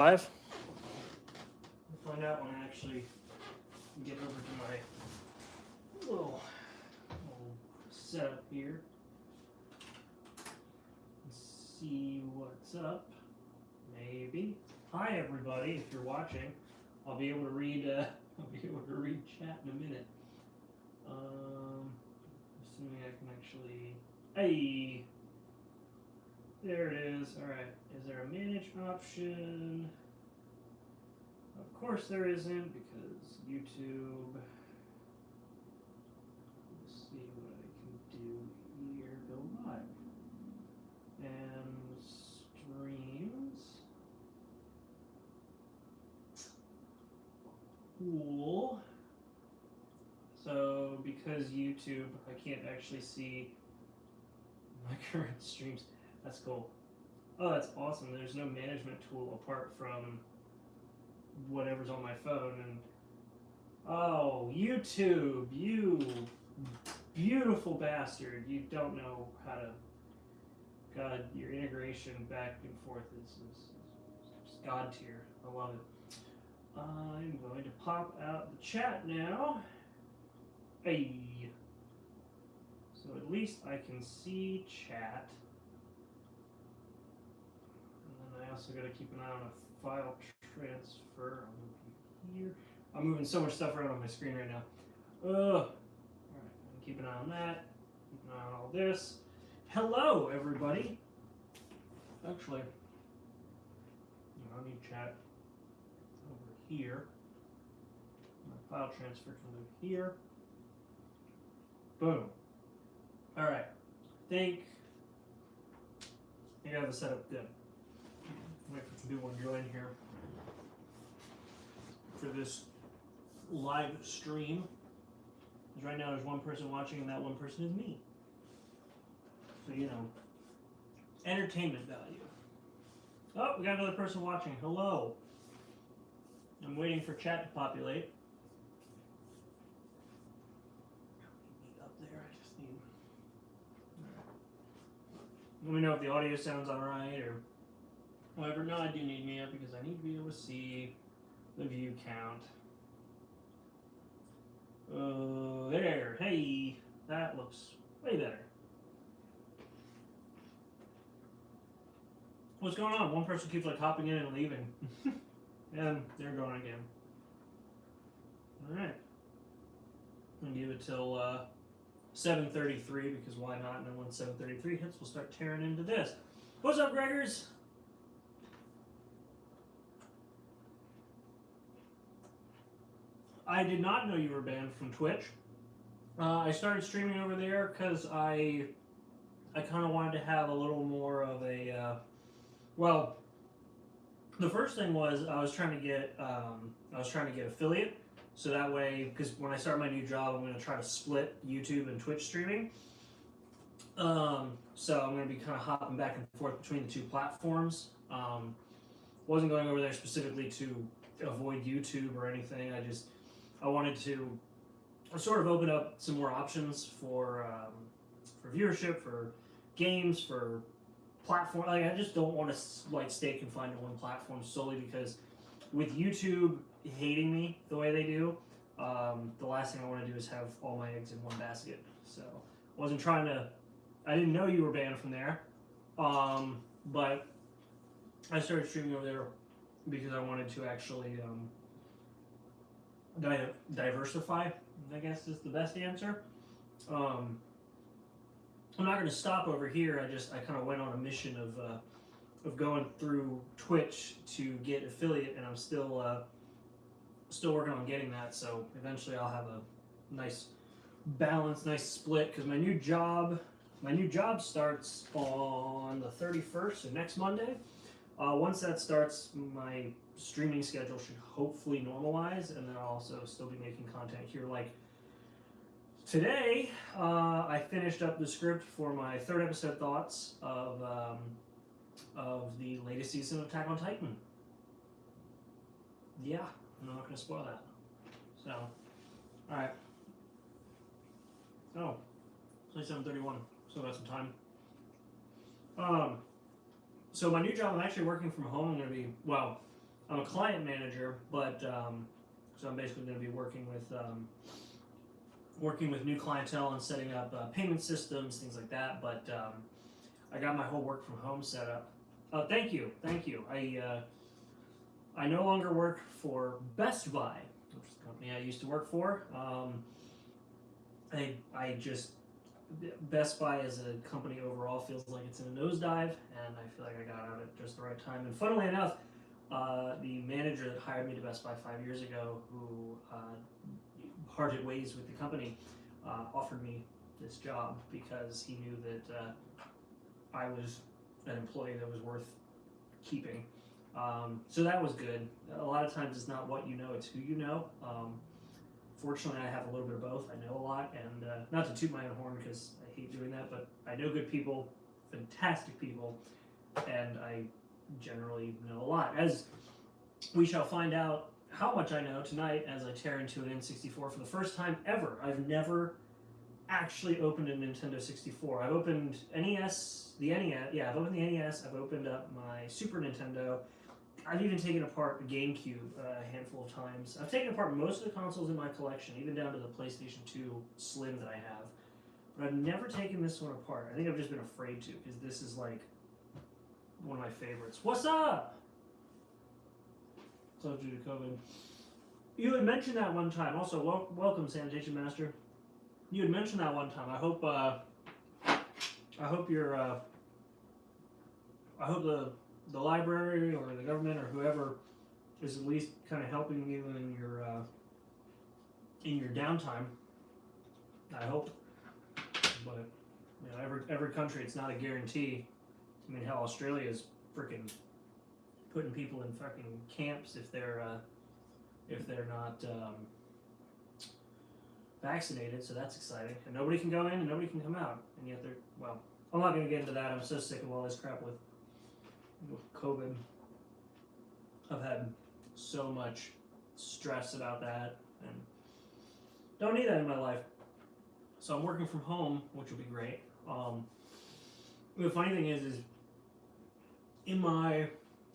Live. We'll find out when I actually get over to my little setup here and see what's up. Maybe. Hi everybody, if you're watching. I'll be able to read chat in a minute. Assuming I can actually. Hey, there it is. All right. Is there a manage option? Of course there isn't, because YouTube. Let's see what I can do here. Go live and streams. Cool. So because YouTube, I can't actually see my current streams. That's cool. Oh, that's awesome. There's no management tool apart from whatever's on my phone. And oh, YouTube, you beautiful bastard. You don't know how to. God, your integration back and forth is just God tier. I love it. I'm going to pop out the chat now. Hey. So at least I can see chat. And then I also got to keep an eye on a file transfer. I'll move here. I'm moving so much stuff around on my screen right now. Alright, keep an eye on that. Keep an eye on all this. Hello, everybody. Actually, I need chat over here. My file transfer can move here. Boom. Alright. I have the setup good. Wait for some people to join here for this live stream. Because right now there's one person watching and that one person is me. So, entertainment value. Oh, we got another person watching. Hello. I'm waiting for chat to populate. Up there, I just need. Let me know if the audio sounds alright or whatever. No, I do need me up because I need to be able to see the view count. There. Hey, that looks way better. What's going on? One person keeps hopping in and leaving. And they're going again. Alright. I'm going to give it till 7:33 because why not? And then when 7:33 hits, we'll start tearing into this. What's up, Gregors? I did not know you were banned from Twitch. I started streaming over there because I kind of wanted to have a little more of a well. The first thing was I was trying to get affiliate, so that way, because when I start my new job, I'm going to try to split YouTube and Twitch streaming. So I'm going to be kind of hopping back and forth between the two platforms. Wasn't going over there specifically to avoid YouTube or anything. I wanted to sort of open up some more options for viewership, for games, for platform. I just don't want to stay confined to one platform solely because with YouTube hating me the way they do, the last thing I want to do is have all my eggs in one basket. So I didn't know you were banned from there, but I started streaming over there because I wanted to actually diversify, I guess is the best answer. I'm not going to stop over here. I kind of went on a mission of going through Twitch to get affiliate, and I'm still working on getting that. So eventually, I'll have a nice balance, nice split. Because my new job starts on the 31st, so next Monday. Once that starts, my streaming schedule should hopefully normalize, and then I'll also still be making content here. Like today, I finished up the script for my third episode thoughts of the latest season of Attack on Titan. Yeah, I'm not going to spoil that. So, all right. Oh, it's only 7:31, so that's some time. So my new job, I'm actually working from home. I'm going to be, well, I'm a client manager, but so I'm basically going to be working with new clientele and setting up payment systems, things like that. But I got my whole work from home set up. Thank you. I no longer work for Best Buy, which is the company I used to work for. I just Best Buy as a company overall feels like it's in a nosedive, and I feel like I got out at just the right time. And funnily enough, the manager that hired me to Best Buy 5 years ago, who parted ways with the company, offered me this job because he knew that I was an employee that was worth keeping. So that was good. A lot of times it's not what you know, it's who you know. Fortunately, I have a little bit of both. I know a lot, and not to toot my own horn because I hate doing that, but I know good people, fantastic people, and I generally know a lot. As we shall find out how much I know tonight as I tear into an N64 for the first time ever. I've never actually opened a Nintendo 64. I've opened NES, the NES, yeah, I've opened the NES, I've opened up my Super Nintendo, I've even taken apart the GameCube a handful of times. I've taken apart most of the consoles in my collection, even down to the PlayStation 2 Slim that I have. But I've never taken this one apart. I think I've just been afraid to, because this is like one of my favorites. What's up? Close due to COVID. You had mentioned that one time. Also, welcome, Sanitation Master. You had mentioned that one time. I hope you're. I hope the library or the government or whoever is at least kind of helping you in your downtime. I hope, but you know, every country, it's not a guarantee. I mean, hell, Australia is freaking putting people in fucking camps if they're not vaccinated, so that's exciting. And nobody can go in and nobody can come out, and yet they're, well, I'm not going to get into that. I'm so sick of all this crap with COVID. I've had so much stress about that, and don't need that in my life. So I'm working from home, which will be great. The funny thing is in my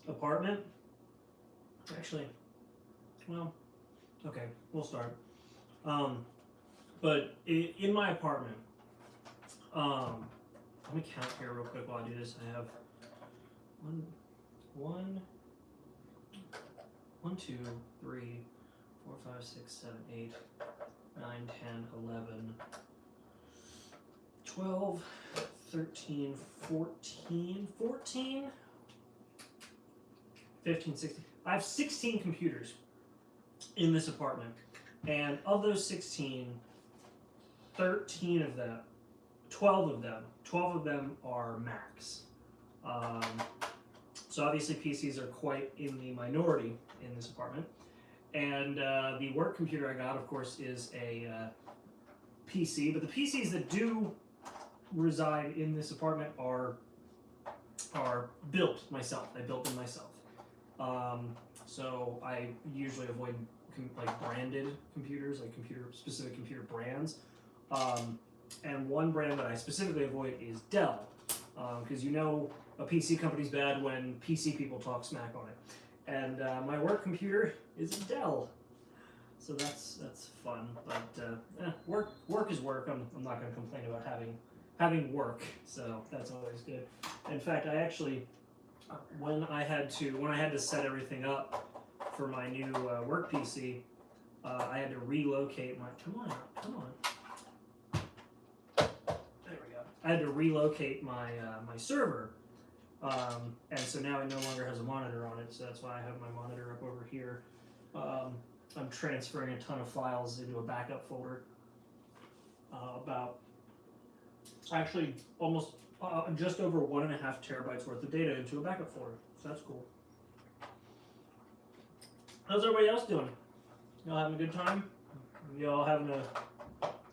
apartment, actually, well, okay, we'll start. But in my apartment, let me count here real quick while I do this. I have one, 2, 3, 4, 5, 6, 7, 8, 9, 10, 11, 12, 13, 14, 15, 16. I have 16 computers in this apartment. And of those 16, 13 of them, 12 of them are Macs. So obviously PCs are quite in the minority in this apartment. And the work computer I got, of course, is a PC. But the PCs that do reside in this apartment are built myself. I built them myself. So I usually avoid like branded computers, like specific computer brands. And one brand that I specifically avoid is Dell, because you know a PC company's bad when PC people talk smack on it. And my work computer is a Dell, so that's fun. But work is work. I'm not going to complain about having work, so that's always good. In fact, I actually when I had to set everything up for my new work PC, I had to relocate my. Come on. There we go. I had to relocate my my server, and so now it no longer has a monitor on it. So that's why I have my monitor up over here. I'm transferring a ton of files into a backup folder. About actually almost just over 1.5 terabytes worth of data into a backup folder. So that's cool. How's everybody else doing? Y'all having a good time? Y'all having a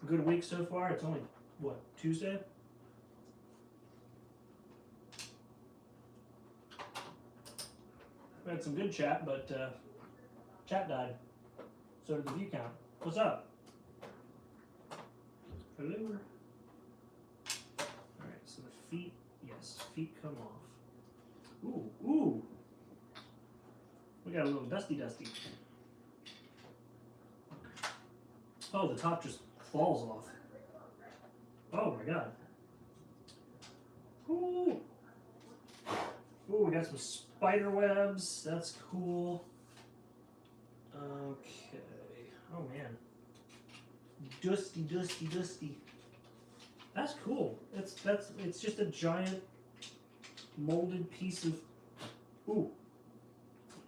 good week so far? It's only, what, Tuesday? We had some good chat, but chat died. So did the view count. What's up? Hello? Alright, so the feet, yes, feet come off. Ooh. We got a little dusty. Oh, the top just falls off. Oh my god. Ooh. Ooh, we got some spider webs. That's cool. Okay. Oh man. Dusty. That's cool. It's just a giant molded piece of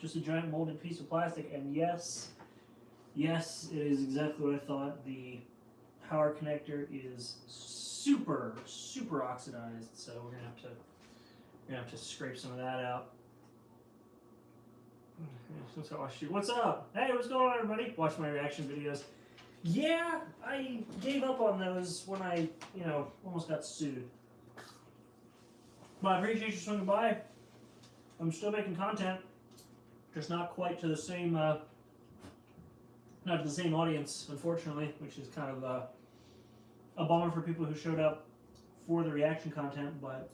just a giant molded piece of plastic, and yes, it is exactly what I thought. The power connector is super oxidized, so we're gonna have to scrape some of that out. Oh shoot, what's up? Hey, what's going on, everybody? Watch my reaction videos. Yeah, I gave up on those when I, almost got sued. But I appreciate you swinging by. I'm still making content, just not quite to the same, not to the same audience, unfortunately, which is kind of a bummer for people who showed up for the reaction content. But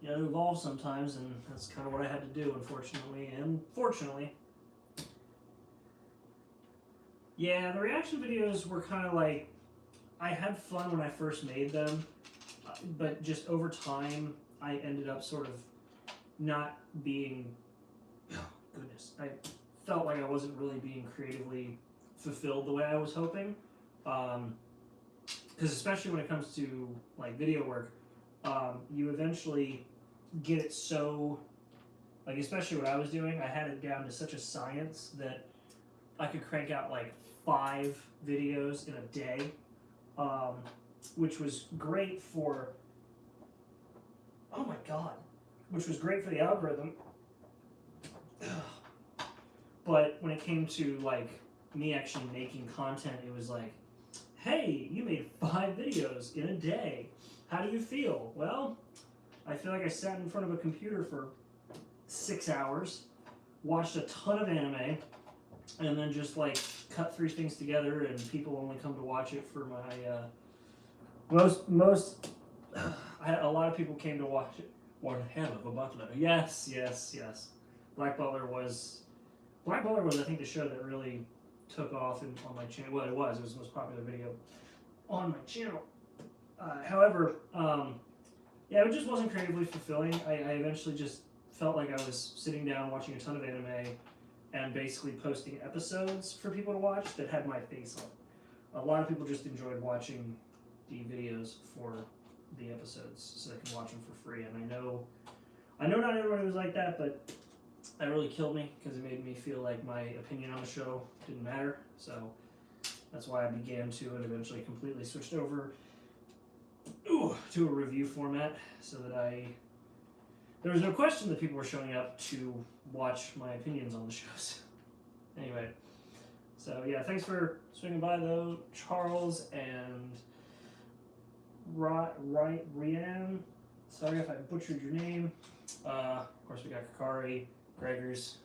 you know, it evolves sometimes, and that's kind of what I had to do, unfortunately and fortunately. Yeah, the reaction videos were kind of like, I had fun when I first made them, but just over time, I ended up sort of not being, I felt like I wasn't really being creatively fulfilled the way I was hoping. Because especially when it comes to like video work, you eventually get it so, like especially what I was doing, I had it down to such a science that I could crank out like 5 videos in a day, which was great for, oh my god, which was great for the algorithm. But when it came to like me actually making content, it was like, hey, you made 5 videos in a day. How do you feel? Well, I feel like I sat in front of a computer for 6 hours, watched a ton of anime, and then just like cut 3 things together, and people only come to watch it for my a lot of people came to watch it. One hell of a butler. Yes. Black Butler was I think the show that really took off on my channel. Well, it was the most popular video on my channel. However, yeah, it just wasn't creatively fulfilling. I eventually just felt like I was sitting down watching a ton of anime and basically posting episodes for people to watch that had my face on it. A lot of people just enjoyed watching the videos for the episodes so they can watch them for free. And I know not everybody was like that, but that really killed me because it made me feel like my opinion on the show didn't matter. So that's why I began to and eventually completely switched over to a review format so that there was no question that people were showing up to watch my opinions on the shows. Anyway, so yeah, thanks for swinging by though, Charles and Rian. Sorry if I butchered your name. Of course, we got Kakari, Gregors.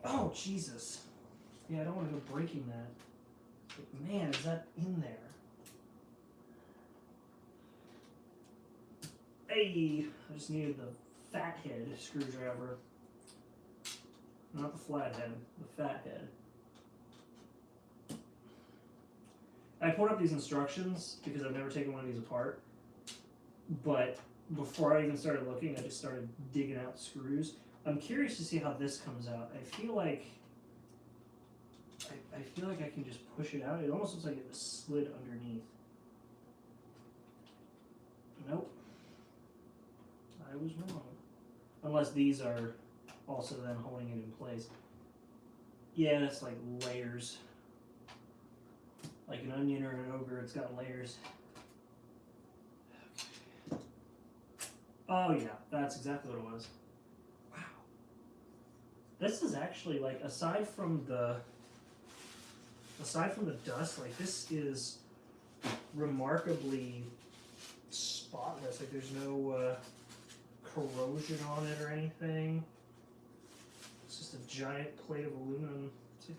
Oh, Jesus. Yeah, I don't want to go breaking that. But man, is that in there? Hey, I just needed the fat head screwdriver. Not the flat head, the fat head. I pulled up these instructions because I've never taken one of these apart. But before I even started looking, I just started digging out screws. I'm curious to see how this comes out. I feel like I can just push it out. It almost looks like it was slid underneath. Nope. I was wrong. Unless these are also then holding it in place. Yeah, it's like layers. Like an onion or an ogre, it's got layers. Okay. Oh yeah, that's exactly what it was. Wow. This is actually like, aside from the dust, like this is remarkably spotless. Like there's no corrosion on it or anything. It's just a giant plate of aluminum. It's like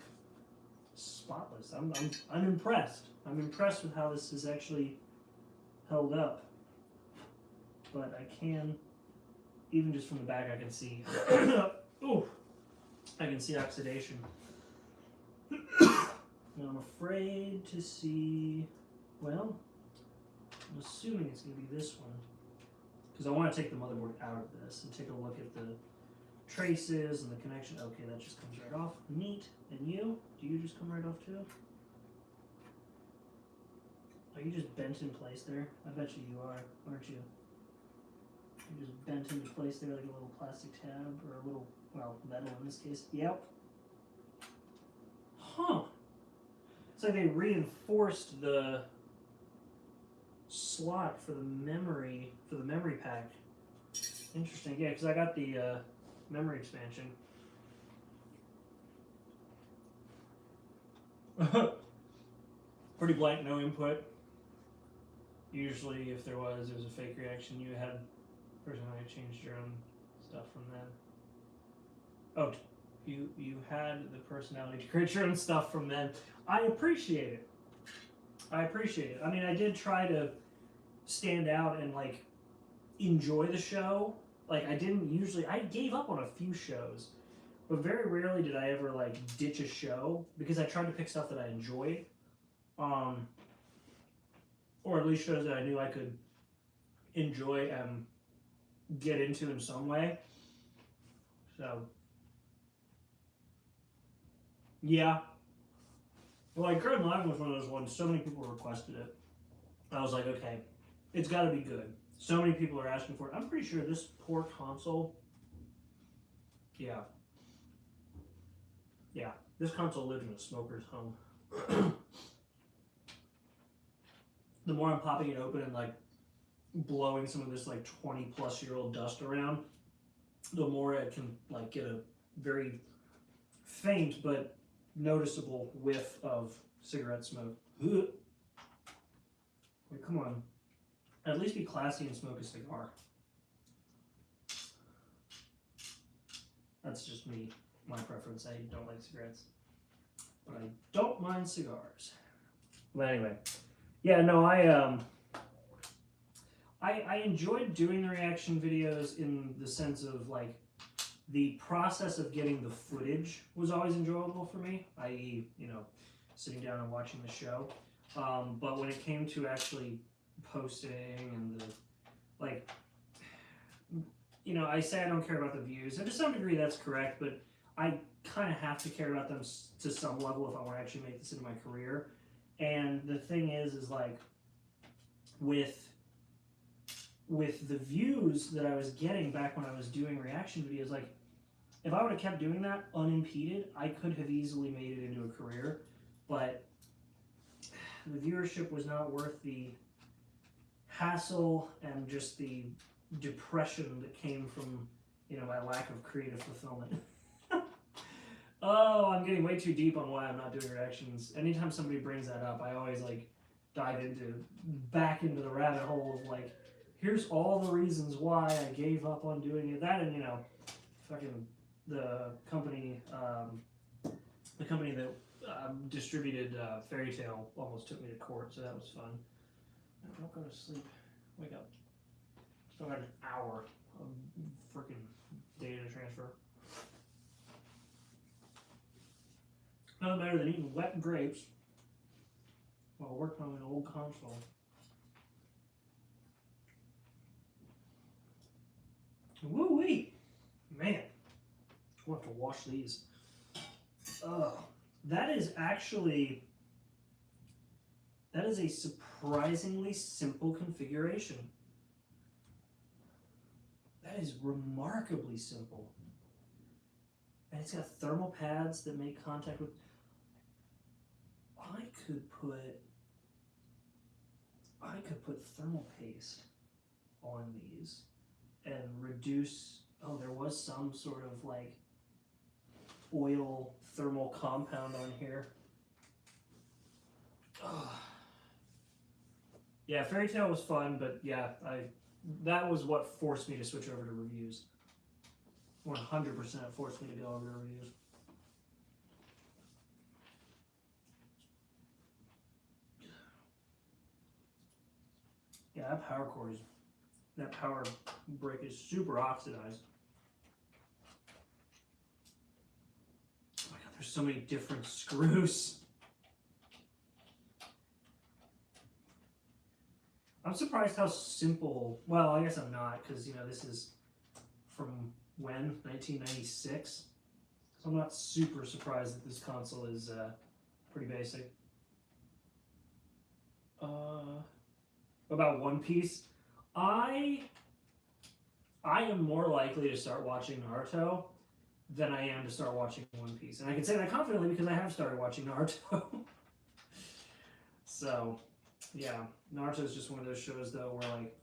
spotless. I'm impressed. I'm impressed with how this is actually held up. But I can even just from the back, I can see. Ooh, I can see oxidation. Now I'm afraid to see. Well, I'm assuming it's going to be this one, because I want to take the motherboard out of this and take a look at the traces and the connection. Okay, that just comes right off. Neat. And you? Do you just come right off too? Are you just bent in place there? I bet you are, aren't you? You just bent into place there like a little plastic tab or a little, well, metal in this case. Yep. Huh. It's like they reinforced the slot for the memory pack. Interesting. Yeah, because I got the memory expansion. Pretty blank, no input. Usually, if there was, it was a fake reaction. You had personally changed your own stuff from then. Oh, you had the personality to create your own stuff from then. I appreciate it. I appreciate it. I mean, I did try to stand out and like enjoy the show. Like I gave up on a few shows, but very rarely did I ever like ditch a show because I tried to pick stuff that I enjoyed. Or at least shows that I knew I could enjoy and get into in some way. So, yeah. Well, like Current Live was one of those ones, so many people requested it. I was like, okay, it's got to be good. So many people are asking for it. I'm pretty sure this poor console, yeah. Yeah, this console lived in a smoker's home. The more I'm popping it open and like blowing some of this like 20-plus-year-old dust around, the more it can like get a very faint but noticeable whiff of cigarette smoke. Wait, come on. At least be classy and smoke a cigar. That's just me, my preference. I don't like cigarettes, but I don't mind cigars. But anyway. Yeah, no, I enjoyed doing the reaction videos in the sense of like the process of getting the footage was always enjoyable for me, i.e., you know, sitting down and watching the show. But when it came to actually posting and the like, you know, I say I don't care about the views, and to some degree that's correct, but I kind of have to care about them to some level if I want to actually make this into my career. And the thing is like, with the views that I was getting back when I was doing reaction videos, like, if I would have kept doing that unimpeded, I could have easily made it into a career, but the viewership was not worth the hassle and just the depression that came from, you know, my lack of creative fulfillment. Oh, I'm getting way too deep on why I'm not doing reactions. Anytime somebody brings that up, I always like dive back into the rabbit hole of like, here's all the reasons why I gave up on doing it. That and, you know, fucking the company that distributed Fairy Tail almost took me to court, so that was fun. No, don't go to sleep. Wake up. Still got an hour of freaking data transfer. Nothing better than eating wet grapes while working on an old console. Woo-wee! Man, we'll have to wash these. That is a surprisingly simple configuration. That is remarkably simple. And it's got thermal pads that make contact with... I could put thermal paste on these and reduce... Oh, there was some sort of like oil thermal compound on here. Oh. Yeah, Fairy Tail was fun, but yeah, that was what forced me to switch over to reviews. 100% forced me to go over to reviews. Yeah, that power cord is that power brick is super oxidized. Oh my god, there's so many different screws. I'm surprised how simple. Well, I guess I'm not, because, you know, this is from when? 1996? So I'm not super surprised that this console is pretty basic. About One Piece, I am more likely to start watching Naruto than I am to start watching One Piece, and I can say that confidently because I have started watching Naruto. So, yeah, Naruto is just one of those shows though where like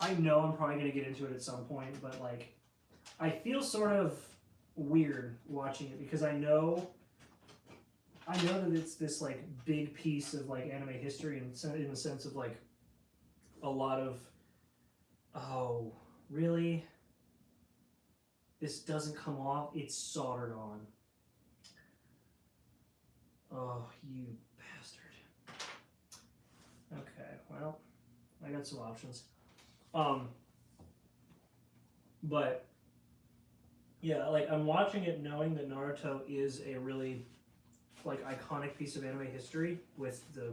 I know I'm probably gonna get into it at some point, but like I feel sort of weird watching it because I know that it's this like big piece of like anime history in the sense of like a lot of, oh really, this doesn't come off, it's soldered on. Oh, you bastard. Okay, well, I got some options. But yeah, like I'm watching it knowing that Naruto is a really like iconic piece of anime history with the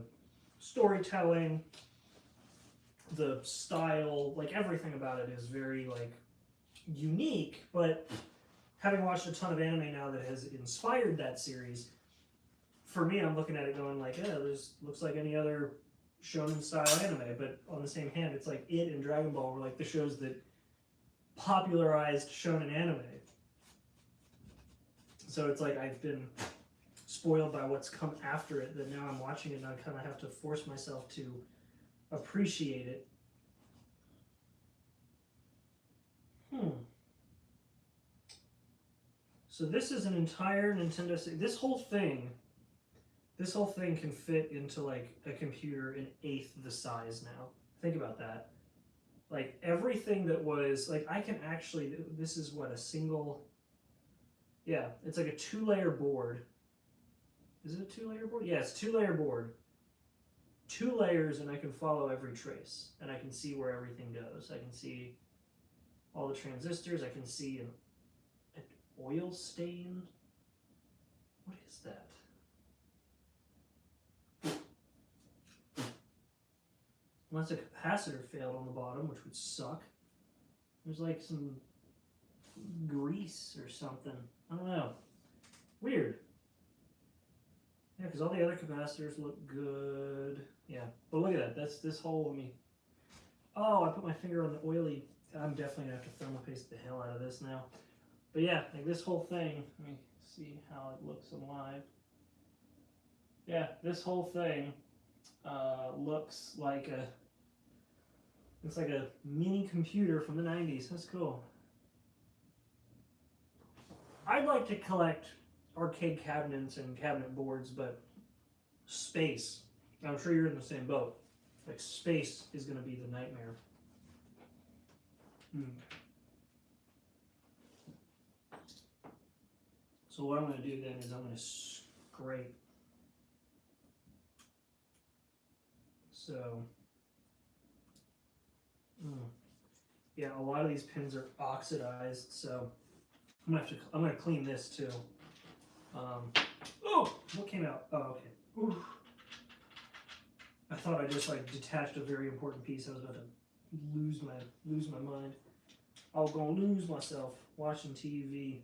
storytelling, the style, like everything about it is very like unique. But having watched a ton of anime now that has inspired that series, for me, I'm looking at it going like, yeah, this looks like any other shonen style anime. But on the same hand, it's like it and Dragon Ball were like the shows that popularized shonen anime. So it's like I've been spoiled by what's come after it, that now I'm watching it and I kind of have to force myself to appreciate it. So this is an entire Nintendo. This whole thing can fit into like a computer an eighth the size now. Think about that. Like everything that was like, I can actually. This is what, a single. Yeah, it's like a 2-layer board. Is it a 2-layer board? Yeah, it's a 2-layer board. 2 layers, and I can follow every trace, and I can see where everything goes. I can see all the transistors. I can see an oil stain. What is that? Unless a capacitor failed on the bottom, which would suck. There's like some grease or something. I don't know. Weird. Yeah, because all the other capacitors look good. Yeah, but look at that. That's this whole. Oh, I put my finger on the oily. I'm definitely gonna have to thermal paste the hell out of this now. But yeah, like this whole thing. Let me see how it looks on live. Yeah, this whole thing looks like a. It's like a mini computer from the 90s. That's cool. I'd like to collect arcade cabinets and cabinet boards, but space. I'm sure you're in the same boat. Like space is going to be the nightmare. So what I'm going to do then is I'm going to scrape. So, yeah, a lot of these pins are oxidized, so I'm going to clean this too. Oh, what came out? Oh, okay. Oof. I thought I just like detached a very important piece. I was about to lose my mind. I was gonna lose myself watching TV.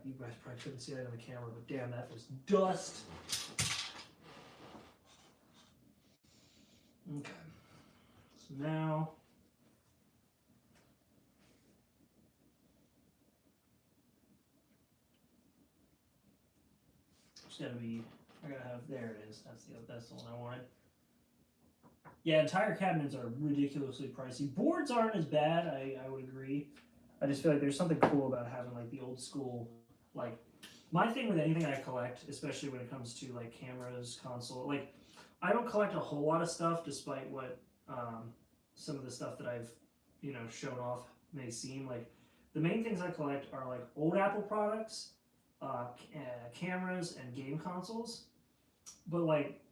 You guys probably couldn't see that on the camera, but damn, that was dust. Okay. So now. It's gotta be. I gotta have. There it is. That's the one I wanted. Yeah, entire cabinets are ridiculously pricey. Boards aren't as bad. I would agree. I just feel like there's something cool about having like the old school, like my thing with anything I collect, especially when it comes to like cameras, console, like I don't collect a whole lot of stuff, despite what some of the stuff that I've shown off may seem like. The main things I collect are like old Apple products, cameras, and game consoles. But like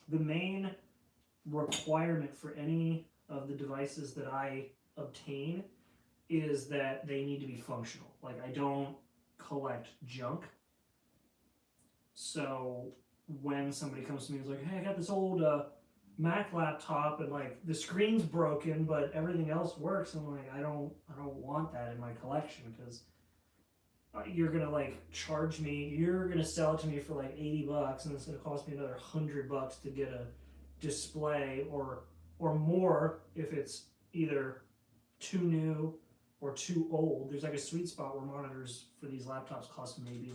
the main requirement for any of the devices that I obtain is that they need to be functional. Like, I don't collect junk. So when somebody comes to me and is like, hey, I got this old Mac laptop and like the screen's broken but everything else works, I'm like, I don't want that in my collection, because you're gonna like charge me, you're gonna sell it to me for like $80 and it's gonna cost me another $100 to get a display, or more if it's either too new or too old. There's like a sweet spot where monitors for these laptops cost maybe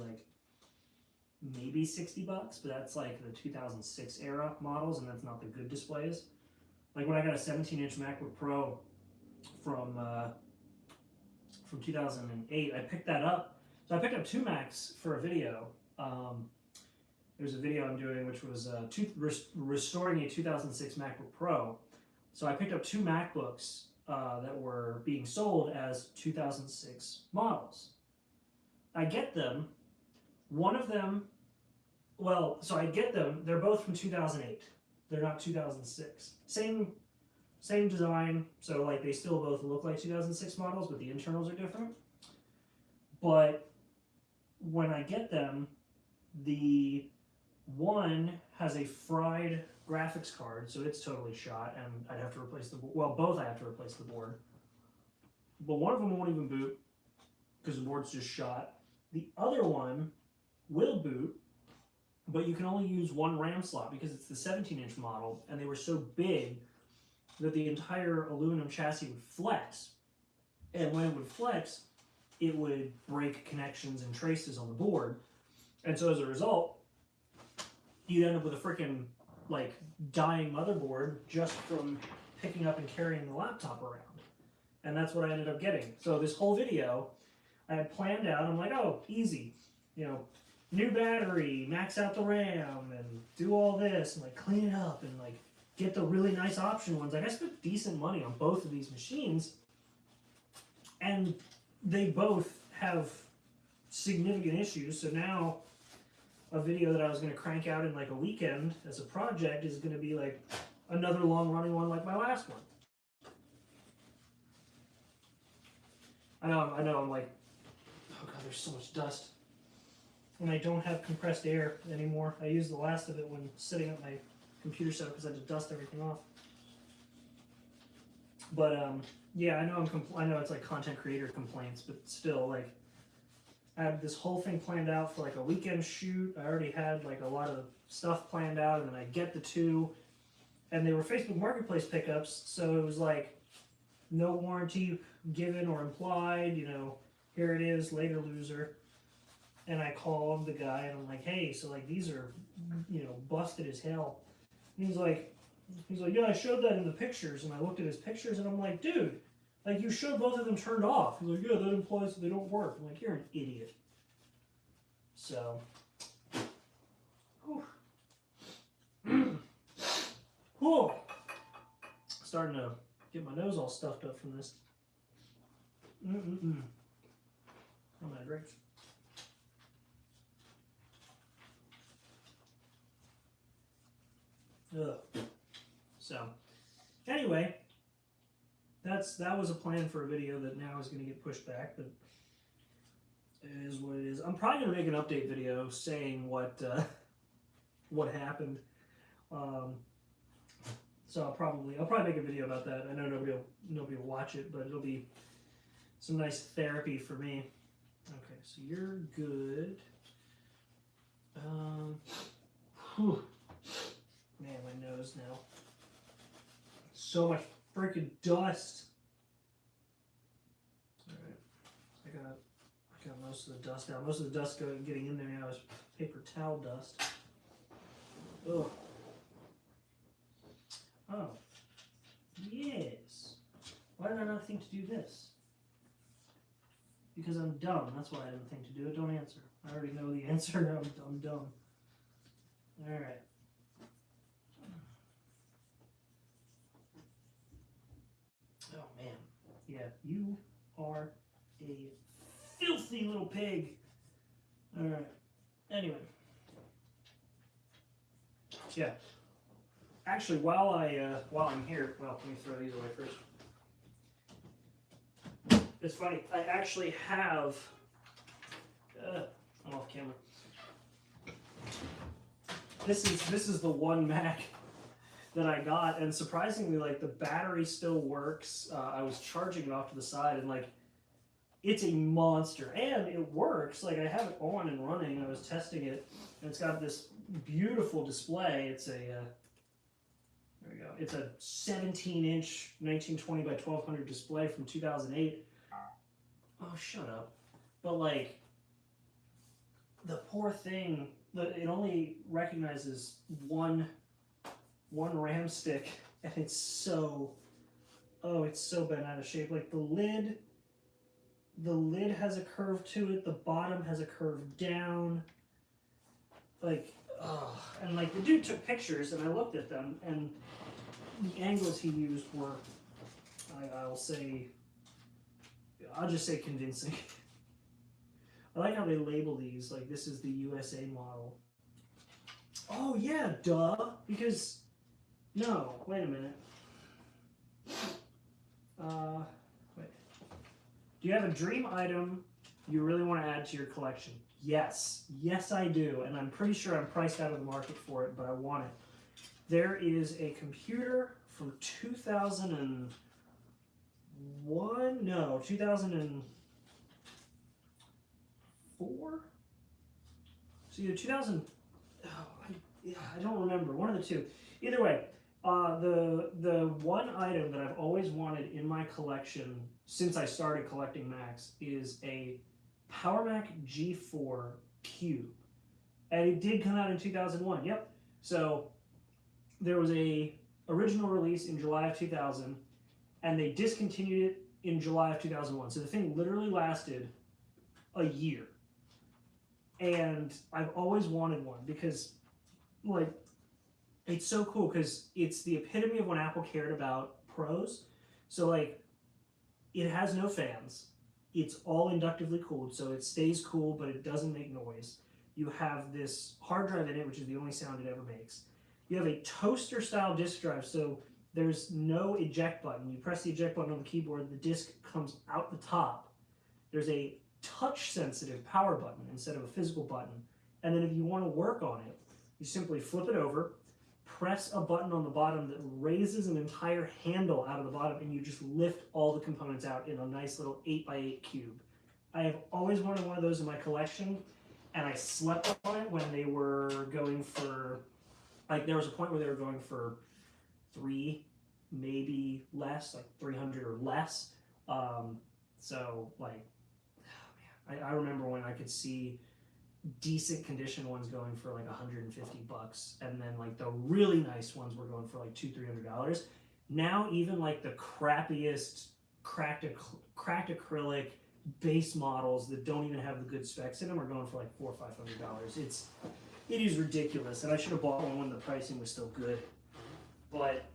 $60, but that's like the 2006 era models, and that's not the good displays. Like when I got a 17-inch MacBook Pro from 2008, I picked that up. So I picked up two Macs for a video. There's a video I'm doing which was restoring a 2006 MacBook Pro. So I picked up two MacBooks that were being sold as 2006 models. I get them. One of them, so I get them. They're both from 2008. They're not 2006. Same design. So like they still both look like 2006 models, but the internals are different. But when I get them, the one has a fried graphics card, so it's totally shot, and I'd have to replace the board. Well, both I have to replace the board. But one of them won't even boot because the board's just shot. The other one will boot, but you can only use one RAM slot because it's the 17-inch model, and they were so big that the entire aluminum chassis would flex. And when it would flex, it would break connections and traces on the board. And so as a result, you'd end up with a freaking like dying motherboard just from picking up and carrying the laptop around. And that's what I ended up getting. So this whole video I had planned out. I'm like, oh, easy, new battery, max out the RAM, and do all this, and like clean it up, and like get the really nice option ones. Like I spent decent money on both of these machines, and they both have significant issues. So now a video that I was going to crank out in like a weekend as a project is going to be like another long running one like my last one. I know, I'm like, oh god, there's so much dust. And I don't have compressed air anymore. I used the last of it when setting up my computer setup because I had to dust everything off. But yeah, I know it's like content creator complaints, but still, like, I had this whole thing planned out for like a weekend shoot. I already had like a lot of stuff planned out, and then I get the two, and they were Facebook Marketplace pickups, so it was like no warranty given or implied, here it is, later loser. And I called the guy and I'm like, hey, so like these are, busted as hell. And he's like, yeah, I showed that in the pictures. And I looked at his pictures and I'm like, dude, like you showed both of them turned off. He's like, yeah, that implies that they don't work. I'm like, you're an idiot. So, whew. Starting to get my nose all stuffed up from this. I'm out of grapes. Ugh. So, anyway, that was a plan for a video that now is going to get pushed back, but it is what it is. I'm probably going to make an update video saying what happened. So I'll probably make a video about that. I know nobody will watch it, but it'll be some nice therapy for me. Okay, so you're good. Whew. Man, my nose now. So much freaking dust. Alright. I got most of the dust out. Most of the dust getting in there now is paper towel dust. Ugh. Oh. Yes. Why did I not think to do this? Because I'm dumb. That's why I didn't think to do it. Don't answer. I already know the answer. I'm dumb. Alright. Oh man. Yeah, you are a filthy little pig. Alright. Anyway. Yeah. actually, while I'm here, well, let me throw these away first. It's funny. I actually have. I'm off camera. This is the one Mac that I got, and surprisingly, like the battery still works. I was charging it off to the side, and like it's a monster, and it works. Like I have it on and running. I was testing it, and it's got this beautiful display. It's a there we go. It's a 17-inch 1920 by 1200 display from 2008. Oh, shut up! But like the poor thing, it only recognizes one RAM stick, and it's so bent out of shape. Like the lid has a curve to it, the bottom has a curve down. Like, and like the dude took pictures, and I looked at them, and the angles he used were, I'll just say convincing. I like how they label these, like this is the USA model. Oh yeah, duh, because, no, wait a minute. Wait. Do you have a dream item you really want to add to your collection? Yes. Yes, I do. And I'm pretty sure I'm priced out of the market for it, but I want it. There is a computer from 2001? No, 2004? So either 2000... I don't remember. One of the two. Either way, the one item that I've always wanted in my collection since I started collecting Macs is a PowerMac G4 Cube, and it did come out in 2001. Yep. So there was a original release in July of 2000, and they discontinued it in July of 2001. So the thing literally lasted a year, and I've always wanted one because, like, it's so cool because it's the epitome of when Apple cared about pros. So like, it has no fans. It's all inductively cooled, so it stays cool, but it doesn't make noise. You have this hard drive in it, which is the only sound it ever makes. You have a toaster-style disk drive, so there's no eject button. You press the eject button on the keyboard, the disk comes out the top. There's a touch-sensitive power button instead of a physical button. And then if you want to work on it, you simply flip it over, press a button on the bottom that raises an entire handle out of the bottom, and you just lift all the components out in a nice little 8x8 cube. I have always wanted one of those in my collection, and I slept on it when they were going for, like, there was a point where they were going for $300, maybe less, like 300 or less. So, like, oh man, I remember when I could see decent condition ones going for like $150, and then like the really nice ones were going for like $200-300. Now even like the crappiest cracked acrylic base models that don't even have the good specs in them are going for like $400 or $500. It is ridiculous, and I should have bought one when the pricing was still good. But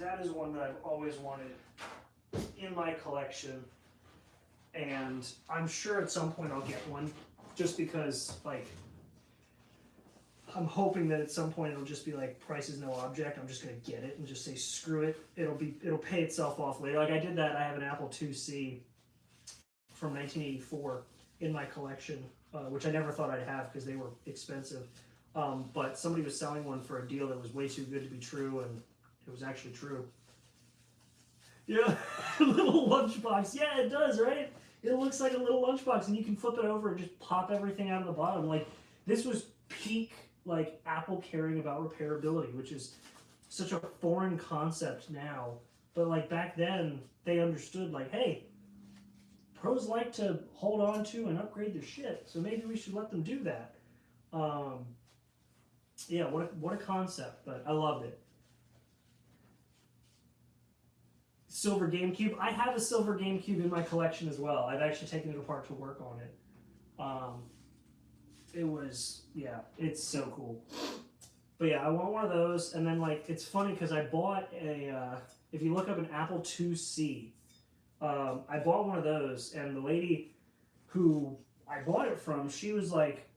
that is one that I've always wanted in my collection, and I'm sure at some point I'll get one. Just because, like, I'm hoping that at some point it'll just be like, price is no object. I'm just gonna get it and just say screw it. It'll pay itself off later. Like I did that. I have an Apple IIc from 1984 in my collection, which I never thought I'd have because they were expensive. But somebody was selling one for a deal that was way too good to be true, and it was actually true. Yeah, little lunchbox. Yeah, it does, right? It looks like a little lunchbox, and you can flip it over and just pop everything out of the bottom. Like, this was peak, like, Apple caring about repairability, which is such a foreign concept now. But, like, back then, they understood, like, hey, pros like to hold on to and upgrade their shit, so maybe we should let them do that. Yeah, what a concept, but I loved it. Silver GameCube. I have a silver GameCube in my collection as well. I've actually taken it apart to work on it. It was, yeah, it's so cool. But yeah, I want one of those. And then, like, it's funny because I bought a, if you look up an Apple IIc, I bought one of those, and the lady who I bought it from, she was like,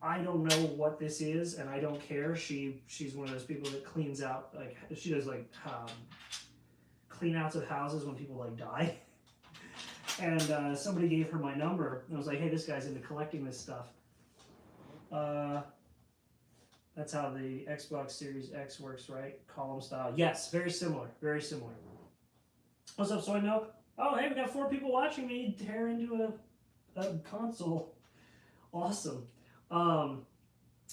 I don't know what this is, and I don't care. She's one of those people that cleans out, like she does like clean outs of houses when people like die. And somebody gave her my number, and I was like, hey, this guy's into collecting this stuff. That's how the Xbox Series X works, right? Column style. Yes, very similar. Very similar. What's up, Soy Milk? Oh, hey, we got 4 people watching me tear into a console. Awesome.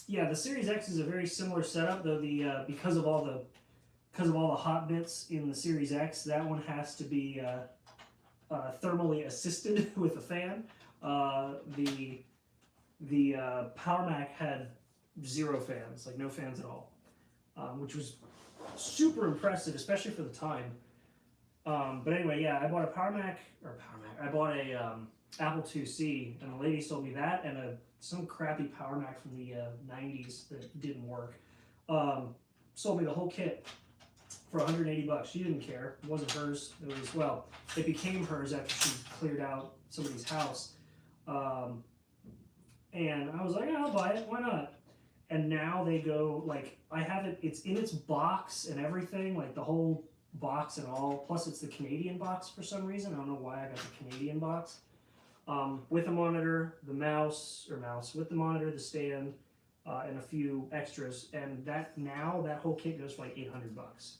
Yeah, the Series X is a very similar setup, though the because of all the hot bits in the Series X, that one has to be thermally assisted with a fan. The Power Mac had 0 fans, like no fans at all, which was super impressive, especially for the time. But anyway, yeah, I bought a I bought a Apple IIc, and the lady sold me that and some crappy Power Mac from the 90s that didn't work. Sold me the whole kit for $180. She didn't care. It wasn't hers. It was, well, it became hers after she cleared out somebody's house. And I was like, oh, I'll buy it. Why not? And now they go, like, I have it, it's in its box and everything, like the whole box and all. Plus, it's the Canadian box for some reason. I don't know why I got the Canadian box. With a monitor, the mouse, with the monitor, the stand, and a few extras. And that whole kit goes for like $800.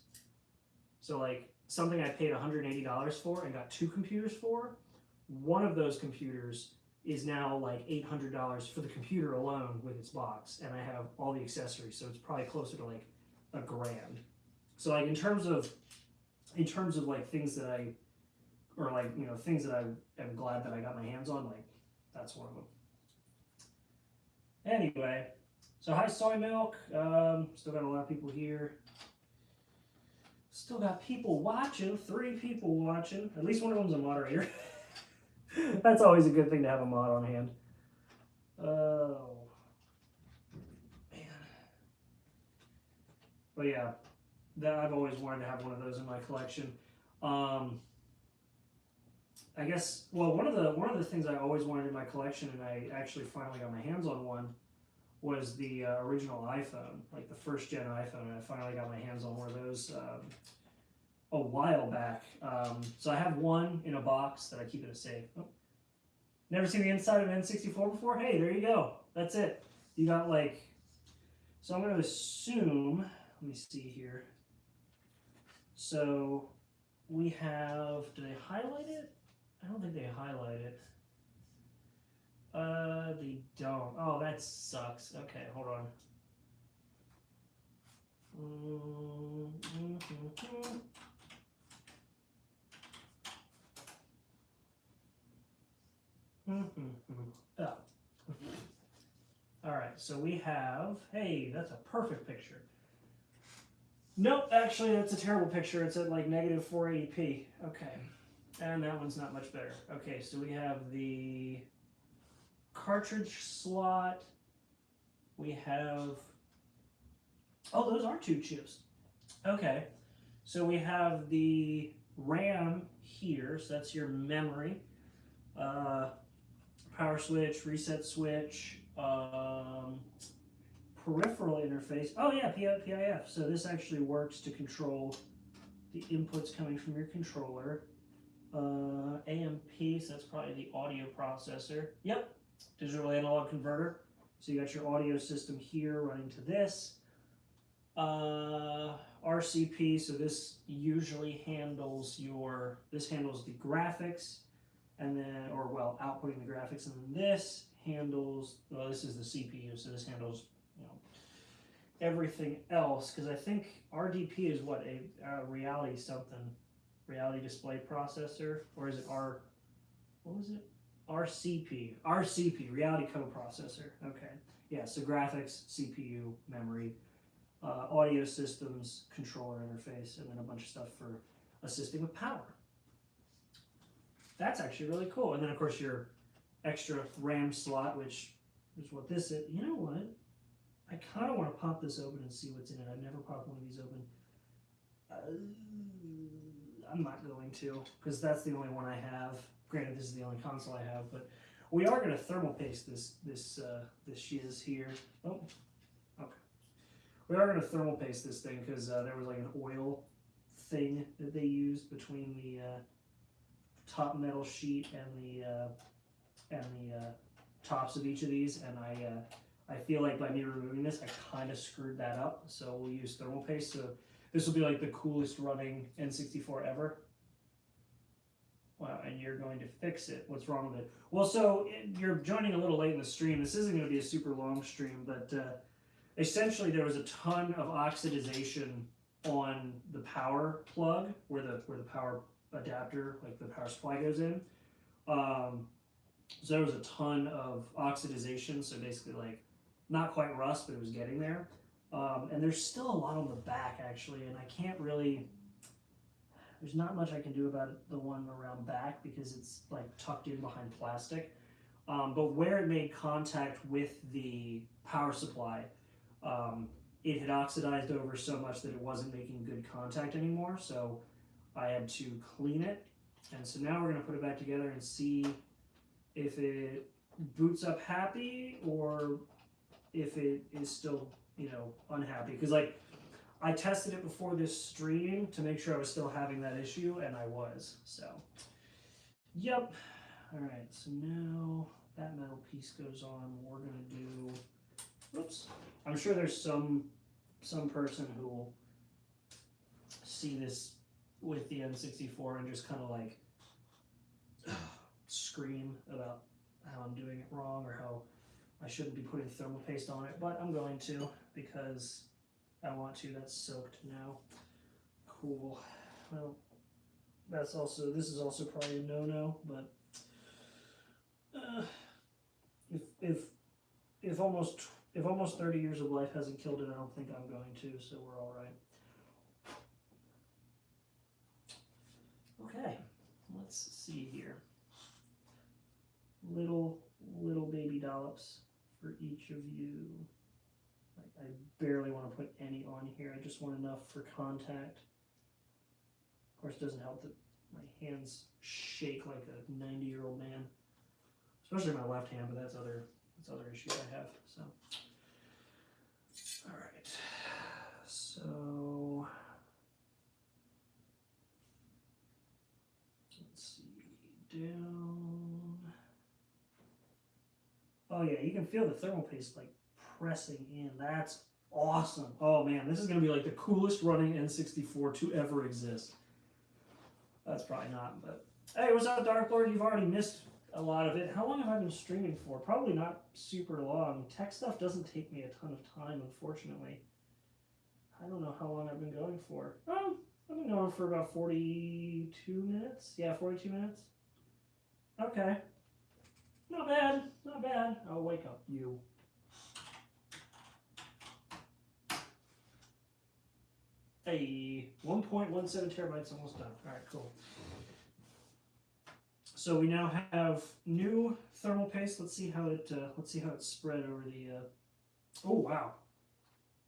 So, like, something I paid $180 for and got 2 computers for, one of those computers is now like $800 for the computer alone with its box, and I have all the accessories, so it's probably closer to like $1,000. So like in terms of like things that I, or like, you know, things that I am glad that I got my hands on, like that's one of them. Anyway, so hi Soy Milk. Still got a lot of people here. Still got people watching. 3 people watching. At least one of them's a moderator. That's always a good thing to have a mod on hand. Oh, man. But yeah, I've always wanted to have one of those in my collection. I guess, well, one of the things I always wanted in my collection, and I actually finally got my hands on one, was the original iPhone, like the first gen iPhone, and I finally got my hands on one of those a while back. So I have one in a box that I keep in a safe. Oh. Never seen the inside of an N64 before? Hey, there you go. That's it. You got like, so I'm going to assume, let me see here. So we have, do they highlight it? I don't think they highlight it. They don't. Oh, that sucks. Okay, hold on. Oh. All right, so we have, hey, that's a perfect picture. Nope, actually, that's a terrible picture. It's at like negative 480p. Okay, and that one's not much better. Okay, so we have the cartridge slot. We have, oh, those are 2 chips. Okay, so we have the RAM here, so that's your memory. Power switch, reset switch, peripheral interface. Oh yeah, PIF. So this actually works to control the inputs coming from your controller. AMP, so that's probably the audio processor. Yep, digital analog converter. So you got your audio system here running to this. RCP, so this usually handles this handles the graphics, and then, or well, outputting the graphics, and then this handles, well, this is the CPU, so this handles, you know, everything else, because I think RDP is what, a reality display processor, or is it what was it? RCP, reality coprocessor. Okay, yeah, so graphics, CPU, memory, audio systems, controller interface, and then a bunch of stuff for assisting with power. That's actually really cool. And then, of course, your extra RAM slot, which is what this is. You know what? I kind of want to pop this open and see what's in it. I've never popped one of these open. I'm not going to, because that's the only one I have. Granted, this is the only console I have, but We are going to thermal paste this shiz here. Oh, okay. We are going to thermal paste this thing because there was like an oil thing that they used between the top metal sheet and the tops of each of these, and I feel like by me removing this, I kind of screwed that up. So we'll use thermal paste. So this will be like the coolest running N64 ever. Wow, and you're going to fix it. What's wrong with it? Well, so you're joining a little late in the stream. This isn't going to be a super long stream, but essentially there was a ton of oxidization on the power plug where the power adapter, like the power supply, goes in. So there was a ton of oxidization. So basically, like, not quite rust, but it was getting there. And there's still a lot on the back actually, and I can't really. There's not much I can do about it, the one around back, because it's like tucked in behind plastic. But where it made contact with the power supply, it had oxidized over so much that it wasn't making good contact anymore. So I had to clean it. And so now we're going to put it back together and see if it boots up happy or if it is still, you know, unhappy. Because like, I tested it before this stream to make sure I was still having that issue, and I was. So, yep. All right, so now that metal piece goes on. We're gonna do. Oops. I'm sure there's some person who will see this with the N64 and just kind of like scream about how I'm doing it wrong or how I shouldn't be putting thermal paste on it, but I'm going to because I want to. That's soaked now. Cool. Well, this is also probably a no-no, but if almost 30 years of life hasn't killed it, I don't think I'm going to, so we're all right. Okay, let's see here. Little baby dollops for each of you. I barely want to put any on here. I just want enough for contact. Of course, it doesn't help that my hands shake like a 90-year-old man, especially my left hand. But that's other issues I have. So, all right. So let's see down. Oh yeah, you can feel the thermal paste like pressing in. That's awesome. Oh man, this is going to be like the coolest running N64 to ever exist. That's probably not, but hey, what's up, Dark Lord? You've already missed a lot of it. How long have I been streaming for? Probably not super long. Tech stuff doesn't take me a ton of time, unfortunately. I don't know how long I've been going for. I've been going for about 42 minutes. Yeah, 42 minutes. Okay. Not bad. Not bad. Oh, wake up, you. Hey, 1.17 terabytes almost done. All right, cool. So we now have new thermal paste. Let's see how it spread over the. Oh wow.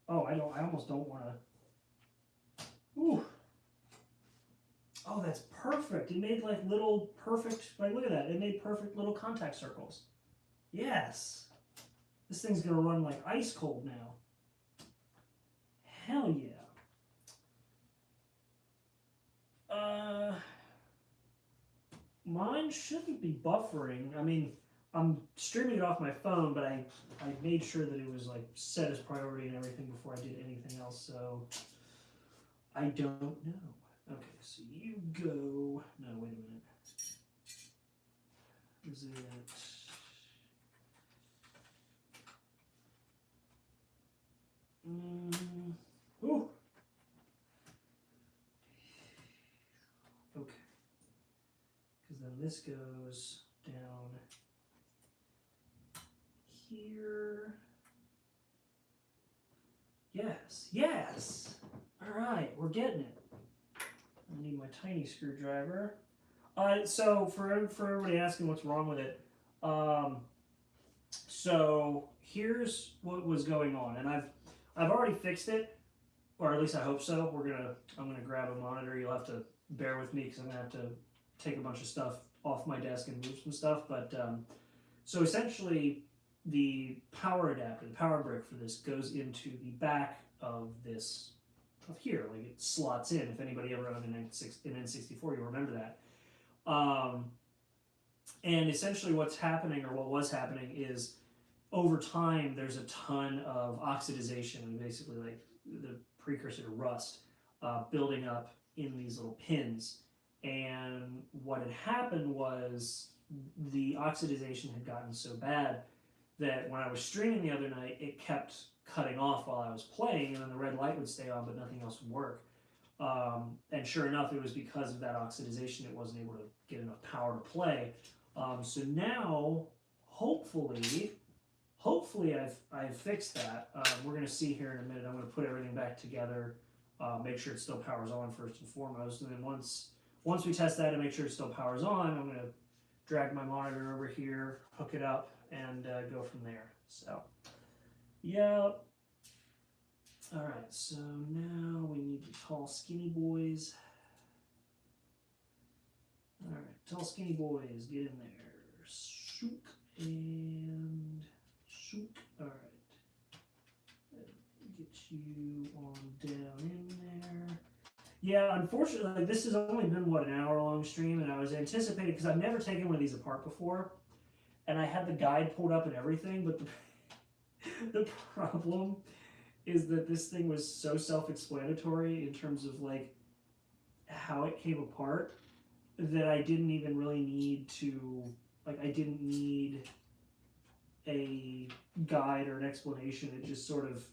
Oh, I almost don't want to. Ooh. Oh, that's perfect. It made like little perfect. Like look at that. It made perfect little contact circles. Yes. This thing's gonna run like ice cold now. Hell yeah. Mine shouldn't be buffering. I mean, I'm streaming it off my phone, but I made sure that it was like set as priority and everything before I did anything else, so I don't know. Okay, so you go. No, wait a minute. Is it? Ooh. Okay. Because then this goes down here. Yes, yes. All right, we're getting it. I need my tiny screwdriver. So for everybody asking what's wrong with it, so here's what was going on, and I've already fixed it, or at least I hope so. I'm gonna grab a monitor. You'll have to bear with me because I'm gonna have to take a bunch of stuff off my desk and move some stuff. But So essentially, the power adapter, the power brick for this goes into the back of this of here, like it slots in. If anybody ever owned an N64, you'll remember that. Um, and essentially, what's happening, or what was happening, is over time there's a ton of oxidization, and basically like the precursor to rust, building up in these little pins. And what had happened was the oxidization had gotten so bad that when I was streaming the other night, it kept cutting off while I was playing, and then the red light would stay on, but nothing else would work. And sure enough, it was because of that oxidization, it wasn't able to get enough power to play. So now, hopefully I've fixed that. We're going to see here in a minute. I'm going to put everything back together, make sure it still powers on first and foremost, and then once we test that and make sure it still powers on, I'm going to drag my monitor over here, hook it up, and go from there. So, yeah. All right, so now we need the tall, skinny boys. All right, tall, skinny boys, get in there. Shook and shook. All right. Get you on down in there. Yeah, unfortunately, this has only been, what, an hour-long stream, and I was anticipating, because I've never taken one of these apart before, and I had the guide pulled up and everything, but the problem is that this thing was so self-explanatory in terms of, like, how it came apart, that I didn't even really need to, like, I didn't need a guide or an explanation. It just sort of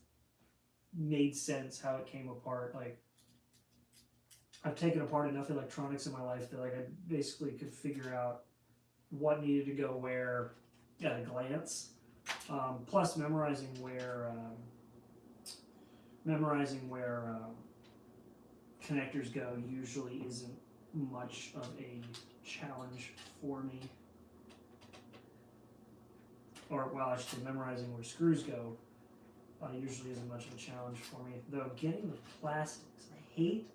made sense how it came apart. Like, I've taken apart enough electronics in my life that, like, I basically could figure out what needed to go where at a glance. Plus, memorizing where connectors go usually isn't much of a challenge for me. Or, well, I should say memorizing where screws go usually isn't much of a challenge for me. Though getting the plastics, I hate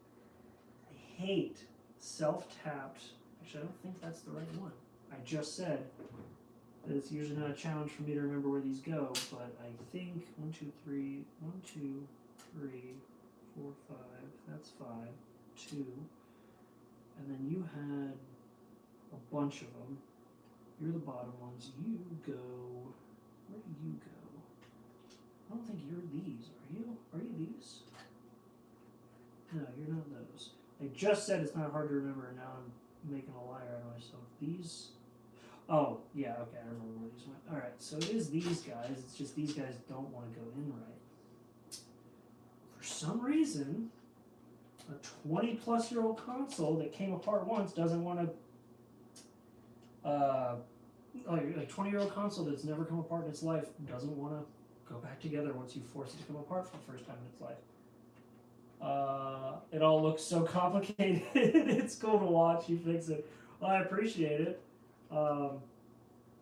self-tapped. Actually, I don't think that's the right one. I just said that it's usually not a challenge for me to remember where these go, but I think 1, 2, 3, 1, 2, 3, 4, 5. That's 5, 2, and then you had a bunch of them. You're the bottom ones. You go. Where do you go? I don't think you're these. Are you? Are you these? No, you're not those. I just said it's not hard to remember, and now I'm making a liar out of myself. These. Oh, yeah, okay, I remember where these went. Alright, so it is these guys. It's just these guys don't want to go in right. For some reason, a 20-plus-year-old console that came apart once doesn't want to. Like a 20-year-old console that's never come apart in its life doesn't want to go back together once you force it to come apart for the first time in its life. It all looks so complicated. It's cool to watch you fix it. Well, I appreciate it. I've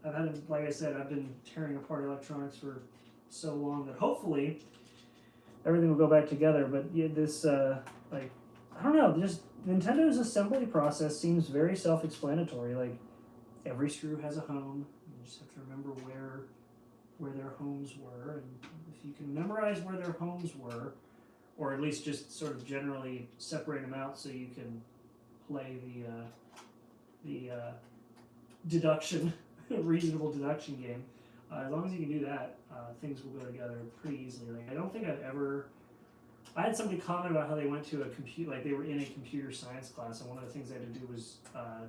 had, like I said, I've been tearing apart electronics for so long that hopefully everything will go back together. But yeah, this, like, I don't know, just Nintendo's assembly process seems very self-explanatory. Like, every screw has a home. You just have to remember where their homes were, and if you can memorize where their homes were, or at least just sort of generally separate them out so you can play the deduction, reasonable deduction game. As long as you can do that, things will go together pretty easily. Like, I don't think I had somebody comment about how they went to a like they were in a computer science class, and one of the things they had to do was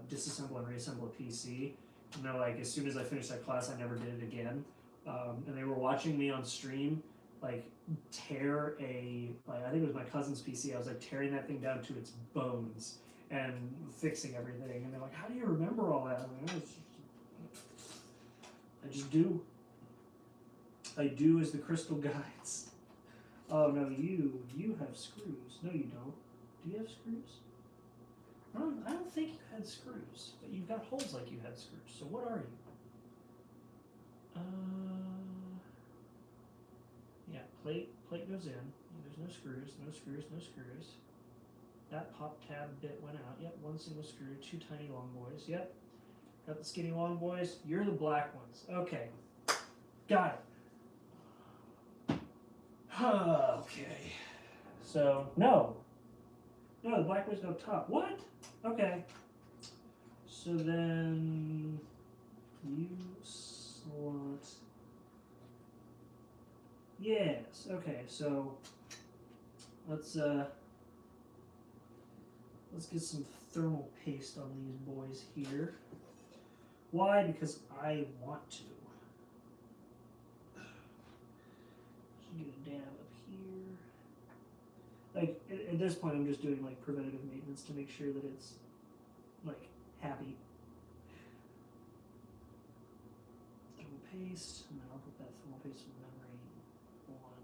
disassemble and reassemble a PC. And they're like, as soon as I finished that class, I never did it again. And they were watching me on stream, like, tear I think it was my cousin's PC. I was like tearing that thing down to its bones and fixing everything. And they're like, how do you remember all that? I'm like, I just do. I do as the crystal guides. Oh no, you have screws. No, you don't. Do you have screws? I don't think you had screws, but you've got holes like you had screws. So what are you? Yeah, plate goes in. There's no screws, no screws, no screws. That pop tab bit went out. Yep, one single screw, 2 tiny long boys. Yep. Got the skinny long boys. You're the black ones. Okay. Got it. Okay. So, no. No, the black boys go top. What? Okay. So then you slot. Yes. Okay. So let's get some thermal paste on these boys here. Why? Because I want to. Just get a dab up here. Like at this point, I'm just doing like preventative maintenance to make sure that it's like happy. Thermal paste, and then I'll put that thermal paste from memory on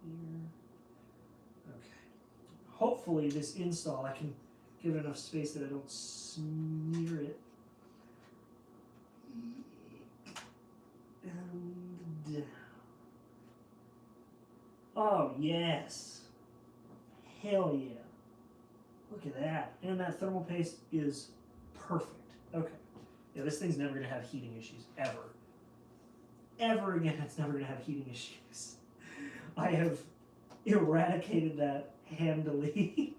here. Okay. Hopefully, this install I can give it enough space that I don't smear it. And oh yes, hell yeah! Look at that, and that thermal paste is perfect. Okay, yeah, this thing's never gonna have heating issues ever again. It's never gonna have heating issues. I have eradicated that handily.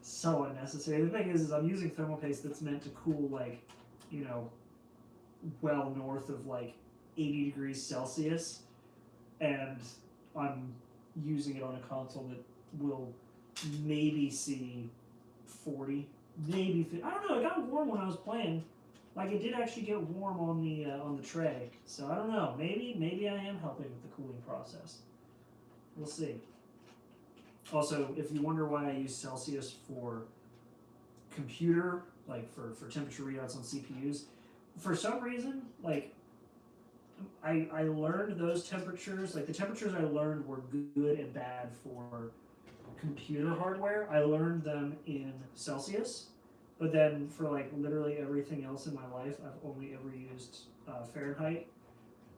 So unnecessary. The thing is I'm using thermal paste that's meant to cool like, you know, well north of like 80 degrees Celsius, and I'm using it on a console that will maybe see 40, maybe 50. I don't know. It got warm when I was playing. Like it did actually get warm on the tray. So I don't know. Maybe I am helping with the cooling process. We'll see. Also, if you wonder why I use Celsius for computer, like for temperature readouts on CPUs, for some reason, like I learned those temperatures, like the temperatures I learned were good and bad for computer hardware. I learned them in Celsius, but then for like literally everything else in my life, I've only ever used Fahrenheit,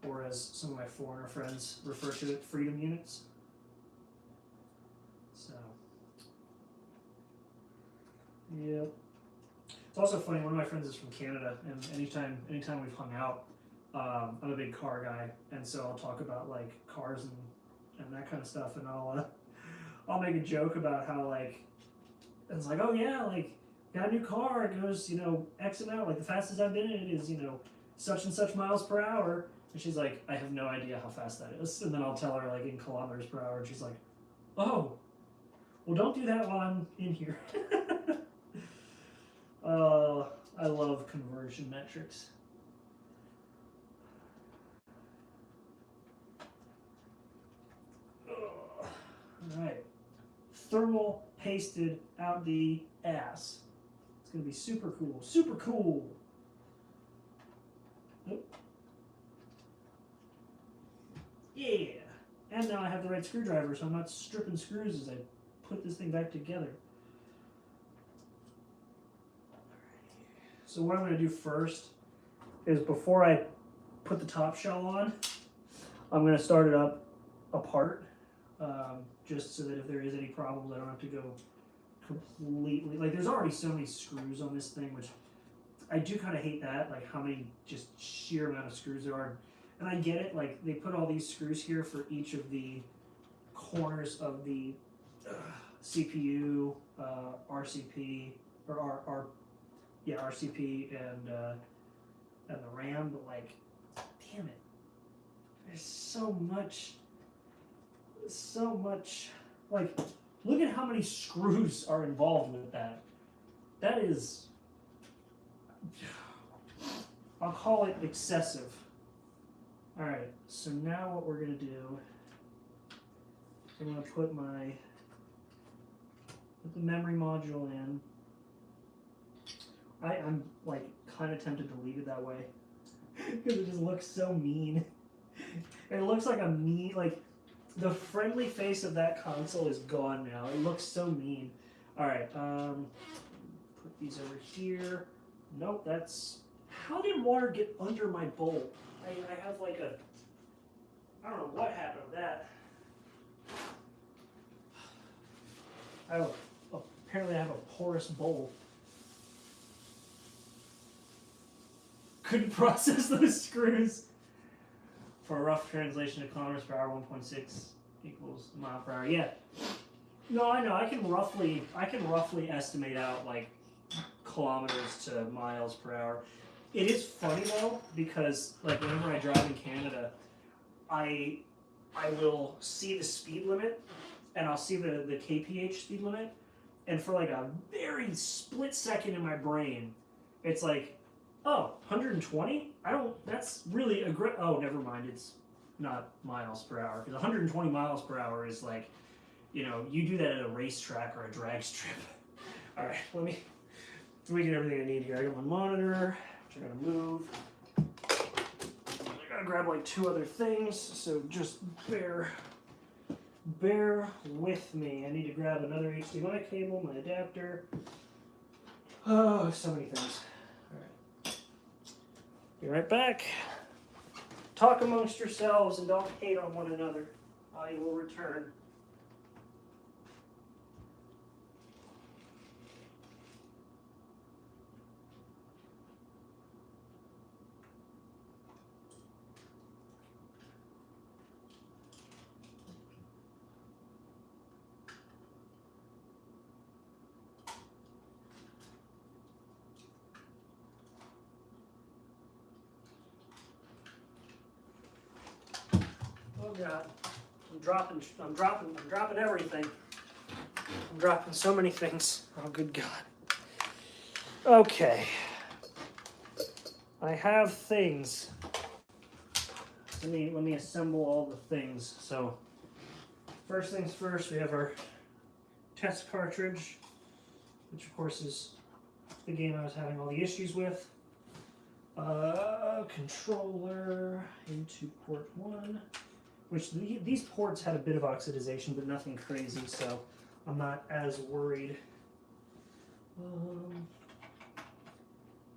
or as some of my foreigner friends refer to it, freedom units. So, yeah. It's also funny. One of my friends is from Canada, and anytime we've hung out, I'm a big car guy, and so I'll talk about like cars and that kind of stuff, and I'll make a joke about how like it's like, oh yeah, like got a new car, it goes, you know, X amount, like the fastest I've been in it is, you know, such and such miles per hour, and she's like, I have no idea how fast that is, and then I'll tell her like in kilometers per hour, and she's like, oh, well don't do that while I'm in here. I love conversion metrics. Alright. Thermal pasted out the ass. It's going to be super cool. Super cool! Oh. Yeah! And now I have the right screwdriver, so I'm not stripping screws as I put this thing back together. So what I'm going to do first is before I put the top shell on, I'm going to start it up apart, just so that if there is any problems, I don't have to go completely, like there's already so many screws on this thing, which I do kind of hate that, like how many just sheer amount of screws there are. And I get it, like they put all these screws here for each of the corners of the CPU, RCP, or RCP and the RAM, but like, damn it, there's so much, like, look at how many screws are involved with that. That is, I'll call it excessive. All right, so now what we're gonna do, I'm gonna put the memory module in. I'm like kind of tempted to leave it that way because it just looks so mean. It looks like a mean, like the friendly face of that console is gone now. It looks so mean. All right, put these over here. Nope, that's, how did water get under my bowl? I have like a, I don't know what happened with that. Apparently I have a porous bowl. couldn't process those screws. For a rough translation of kilometers per hour, 1.6 equals mile per hour. Yeah. No, I know. I can roughly estimate out like kilometers to miles per hour. It is funny though, because like whenever I drive in Canada, I will see the speed limit and I'll see the kph speed limit, and for like a very split second in my brain, it's like, oh, 120? That's really oh, never mind, it's not miles per hour, because 120 miles per hour is like, you know, you do that at a racetrack or a drag strip. All right, let me get everything I need here. I got my monitor, which I gotta move. I gotta grab like 2 other things, so just bear with me. I need to grab another HDMI cable, my adapter. Oh, so many things. All right. Be right back. Talk amongst yourselves and don't hate on one another. I will return. Oh God, I'm dropping everything. I'm dropping so many things. Oh good God. Okay. I have things. Let me assemble all the things. So first things first, we have our test cartridge, which of course is the game I was having all the issues with. Controller into port 1. Which these ports had a bit of oxidization, but nothing crazy, so I'm not as worried.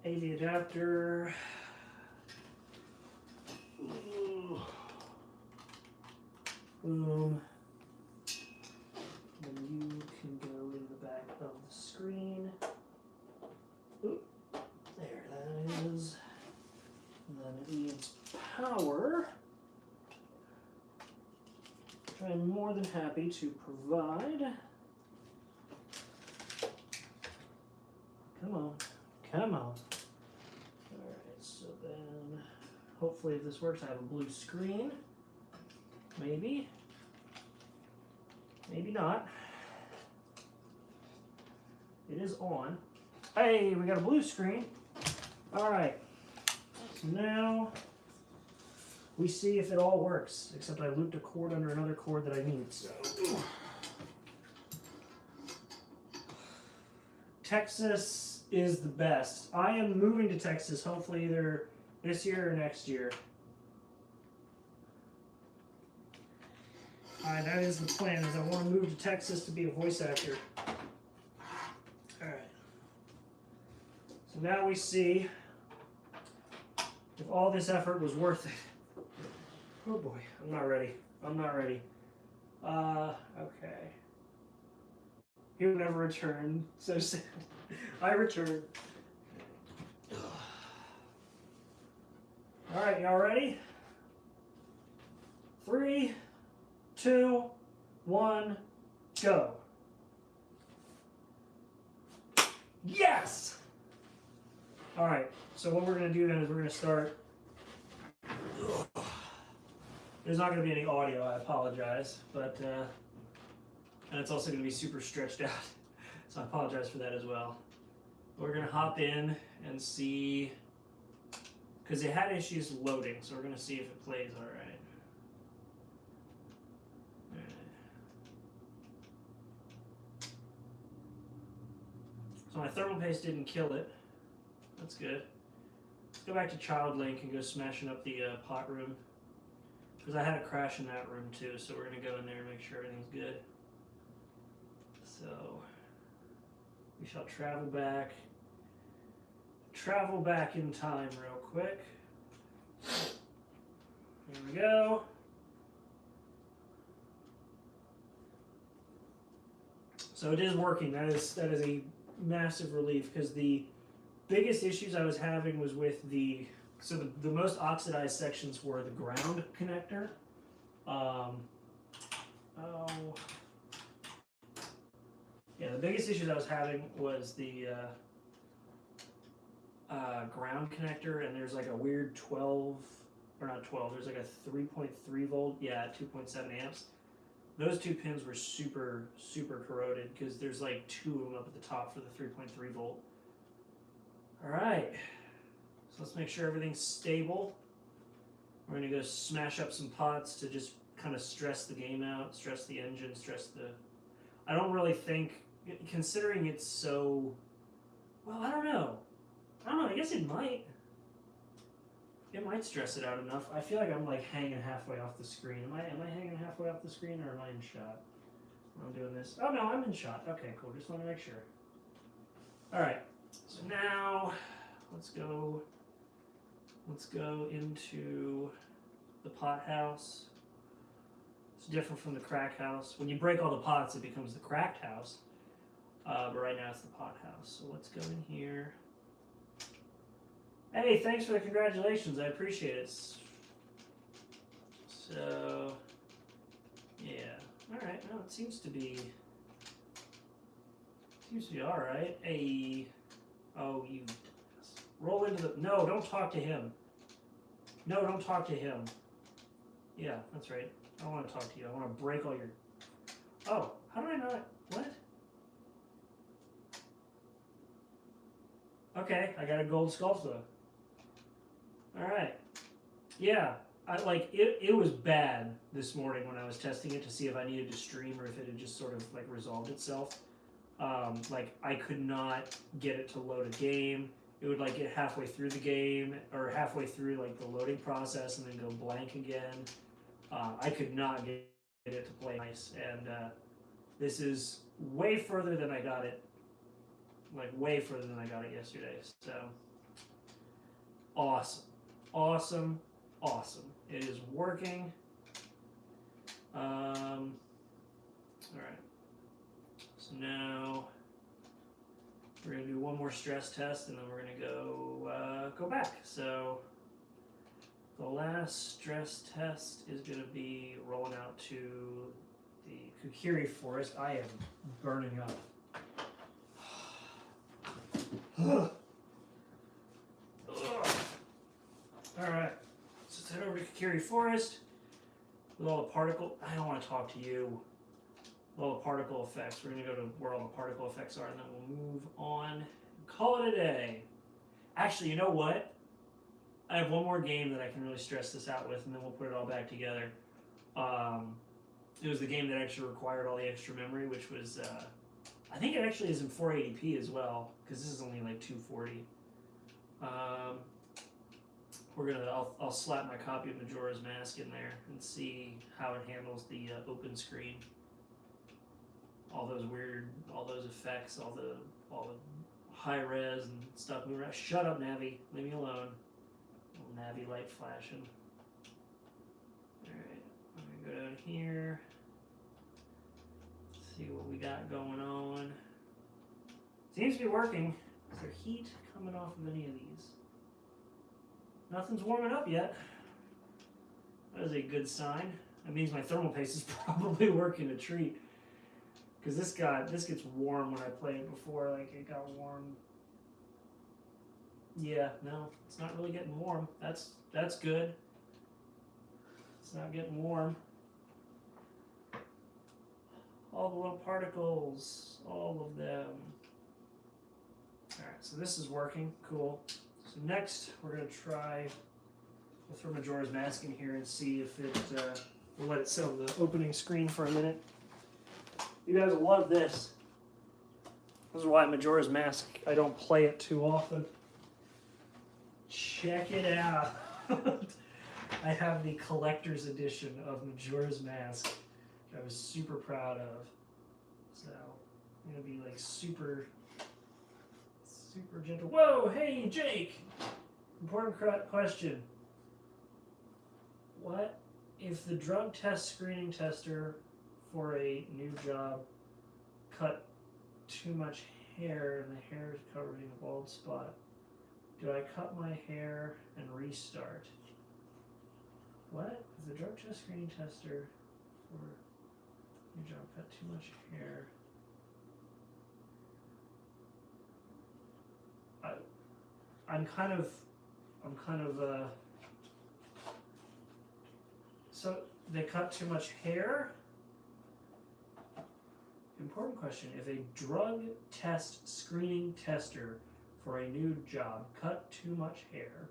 AV adapter. Boom. And you can go in the back of the screen. Oop. There that is. And then it needs power. I'm more than happy to provide. Come on, come on. Alright, so then hopefully if this works, I have a blue screen. Maybe. Maybe not. It is on. Hey, we got a blue screen. Alright. So now we see if it all works, except I looped a cord under another cord that I need, so. Texas is the best. I am moving to Texas, hopefully either this year or next year. Alright, that is the plan, is I want to move to Texas to be a voice actor. Alright. So now we see if all this effort was worth it. Oh boy, I'm not ready. I'm not ready. Okay. He will never return. So sad. I return. Alright, y'all ready? 3, 2, 1, go. Yes! Alright, so what we're going to do then is we're going to start. There's not going to be any audio, I apologize, but, and it's also going to be super stretched out, so I apologize for that as well. We're going to hop in and see, because it had issues loading, so we're going to see if it plays all right. So my thermal paste didn't kill it. That's good. Let's go back to Child Link and go smashing up the pot room. Because I had a crash in that room too, so we're going to go in there and make sure everything's good. So, we shall travel back in time real quick. Here we go. So it is working. That is a massive relief, because the biggest issues I was having was with the So the most oxidized sections were the ground connector. Yeah, the biggest issues I was having was the ground connector, and there's like a weird 12, or not 12, there's like a 3.3 volt, yeah, 2.7 amps. Those two pins were super, super corroded because there's like two of them up at the top for the 3.3 volt. All right, so let's make sure everything's stable. We're gonna go smash up some pots to just kind of stress the game out, stress the engine, stress the... I don't really think, considering it's so... Well, I don't know. I guess it might. It might stress it out enough. I feel like I'm like hanging halfway off the screen. Am I hanging halfway off the screen, or am I in shot when I'm doing this? Oh no, I'm in shot. Okay, cool. Just want to make sure. All right. So now let's go into the pot house. It's different from the crack house. When you break all the pots, it becomes the cracked house. But right now it's the pot house. So let's go in here. Hey, thanks for the congratulations. I appreciate it. So, yeah. All right. No, it seems to be all right. Hey, oh, you roll into the... No, don't talk to him. No, don't talk to him. Yeah, that's right. I don't want to talk to you. I want to break all your... Oh, how did I not... What? Okay, I got a gold Sculpta. Alright. Yeah, it was bad this morning when I was testing it to see if I needed to stream or if it had just sort of like resolved itself. Like I could not get it to load a game. It would like get halfway through the game or halfway through like the loading process and then go blank again. I could not get it to play nice, and this is way further than I got it. Like way further than I got it yesterday. So awesome. Awesome, awesome. It is working. All right. So now we're gonna do one more stress test, and then we're gonna go back. So the last stress test is gonna be rolling out to the Kokiri Forest. I am burning up. Alright, so let's head over to Kokiri Forest with all the particle... I don't want to talk to you. With all the particle effects. We're going to go to where all the particle effects are, and then we'll move on and call it a day. Actually, you know what? I have one more game that I can really stress this out with, and then we'll put it all back together. It was the game that actually required all the extra memory, which was... I think it actually is in 480p as well, because this is only like 240. I'll slap my copy of Majora's Mask in there and see how it handles the open screen. All those effects, all the high res and stuff moving around. Shut up, Navi. Leave me alone. Little Navi light flashing. Alright, I'm gonna go down here. See what we got going on. Seems to be working. Is there heat coming off of any of these? Nothing's warming up yet. That is a good sign. That means my thermal paste is probably working a treat. Because this gets warm when I played it before. Like it got warm. Yeah, no, it's not really getting warm. That's good. It's not getting warm. All the little particles, all of them. Alright, so this is working. Cool. So next, we're going to try, we'll throw Majora's Mask in here and see if it, we'll let it sit on the opening screen for a minute. You guys will love this. This is why Majora's Mask, I don't play it too often. Check it out. I have the collector's edition of Majora's Mask, which I was super proud of. So, I'm going to be like super gentle. Whoa, hey, Jake! Important question. What if the drug test screening tester for a new job cut too much hair and the hair is covered in a bald spot? Do I cut my hair and restart? What? Is the drug test screening tester for new job cut too much hair? I'm kind of so they cut too much hair? Important question. If a drug test screening tester for a new job cut too much hair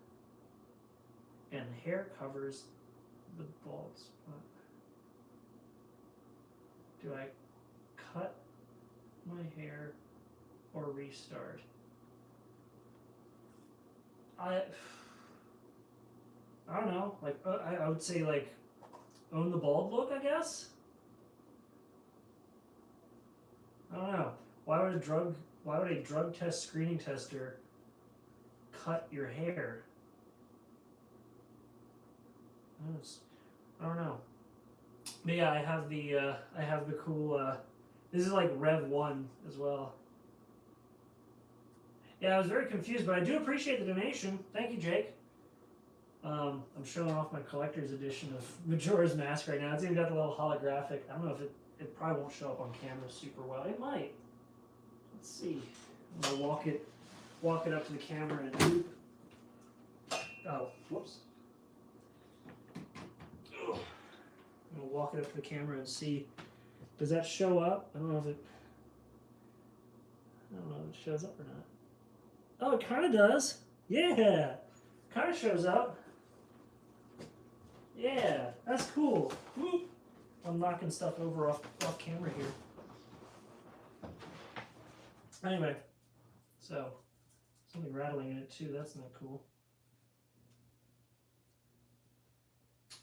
and the hair covers the bald spot, do I cut my hair or restart? I don't know. Like I would say like own the bald look, I guess. I don't know. Why would a drug test screening tester cut your hair? I don't know. But yeah, I have the cool. This is like Rev 1 as well. Yeah, I was very confused, but I do appreciate the donation. Thank you, Jake. I'm showing off my collector's edition of Majora's Mask right now. It's even got the little holographic. I don't know if it probably won't show up on camera super well. It might. Let's see. I'm gonna walk it up to the camera and oh, whoops. I'm gonna walk it up to the camera and see. Does that show up? I don't know if it shows up or not. Oh, it kind of does. Yeah, kind of shows up. Yeah, that's cool. Whoop. I'm knocking stuff over off camera here. Anyway, so something rattling in it too. That's not cool.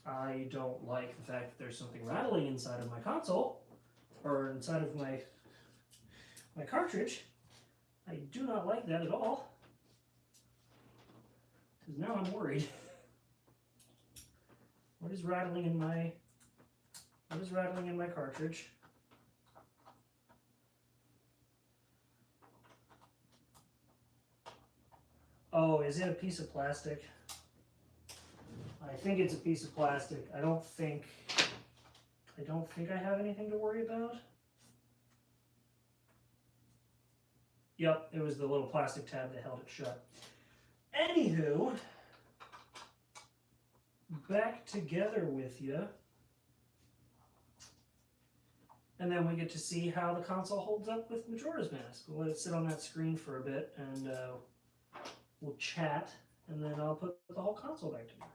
I don't like the fact that there's something rattling inside of my console or inside of my cartridge. I do not like that at all. Because now I'm worried. What is rattling in my cartridge? Oh, is it a piece of plastic? I think it's a piece of plastic. I don't think I have anything to worry about. Yep, it was the little plastic tab that held it shut. Anywho, back together with you. And then we get to see how the console holds up with Majora's Mask. We'll let it sit on that screen for a bit, and we'll chat, and then I'll put the whole console back together.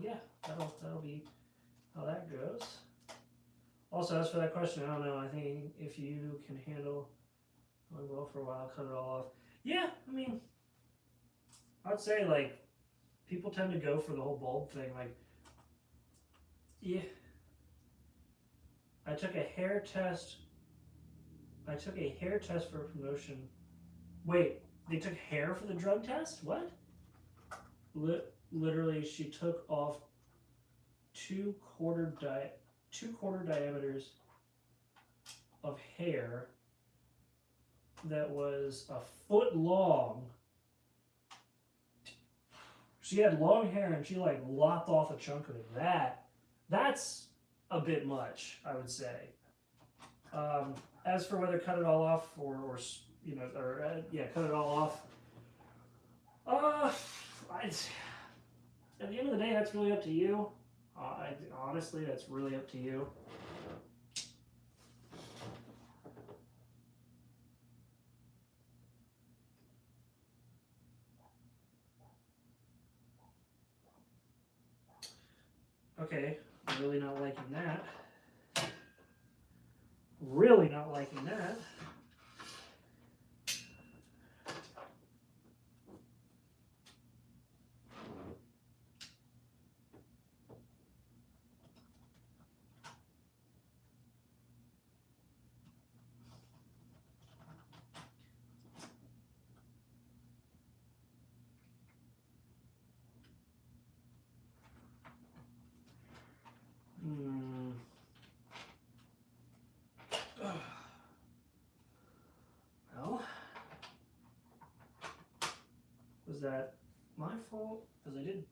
Yeah, that'll be how that goes. Also, as for that question, I don't know. I think if you can handle going well for a while, cut it all off. Yeah, I mean, I'd say like people tend to go for the whole bulb thing. Like, yeah, I took a hair test for a promotion. Wait, they took hair for the drug test? What? Literally, she took off two quarter diameters of hair that was a foot long. She had long hair and she like lopped off a chunk of it. That's a bit much, I would say. As for whether cut it all off or cut it all off. At the end of the day, that's really up to you. Honestly, that's really up to you. Okay, I'm really not liking that. Really not liking that. Was that my fault? Because I did.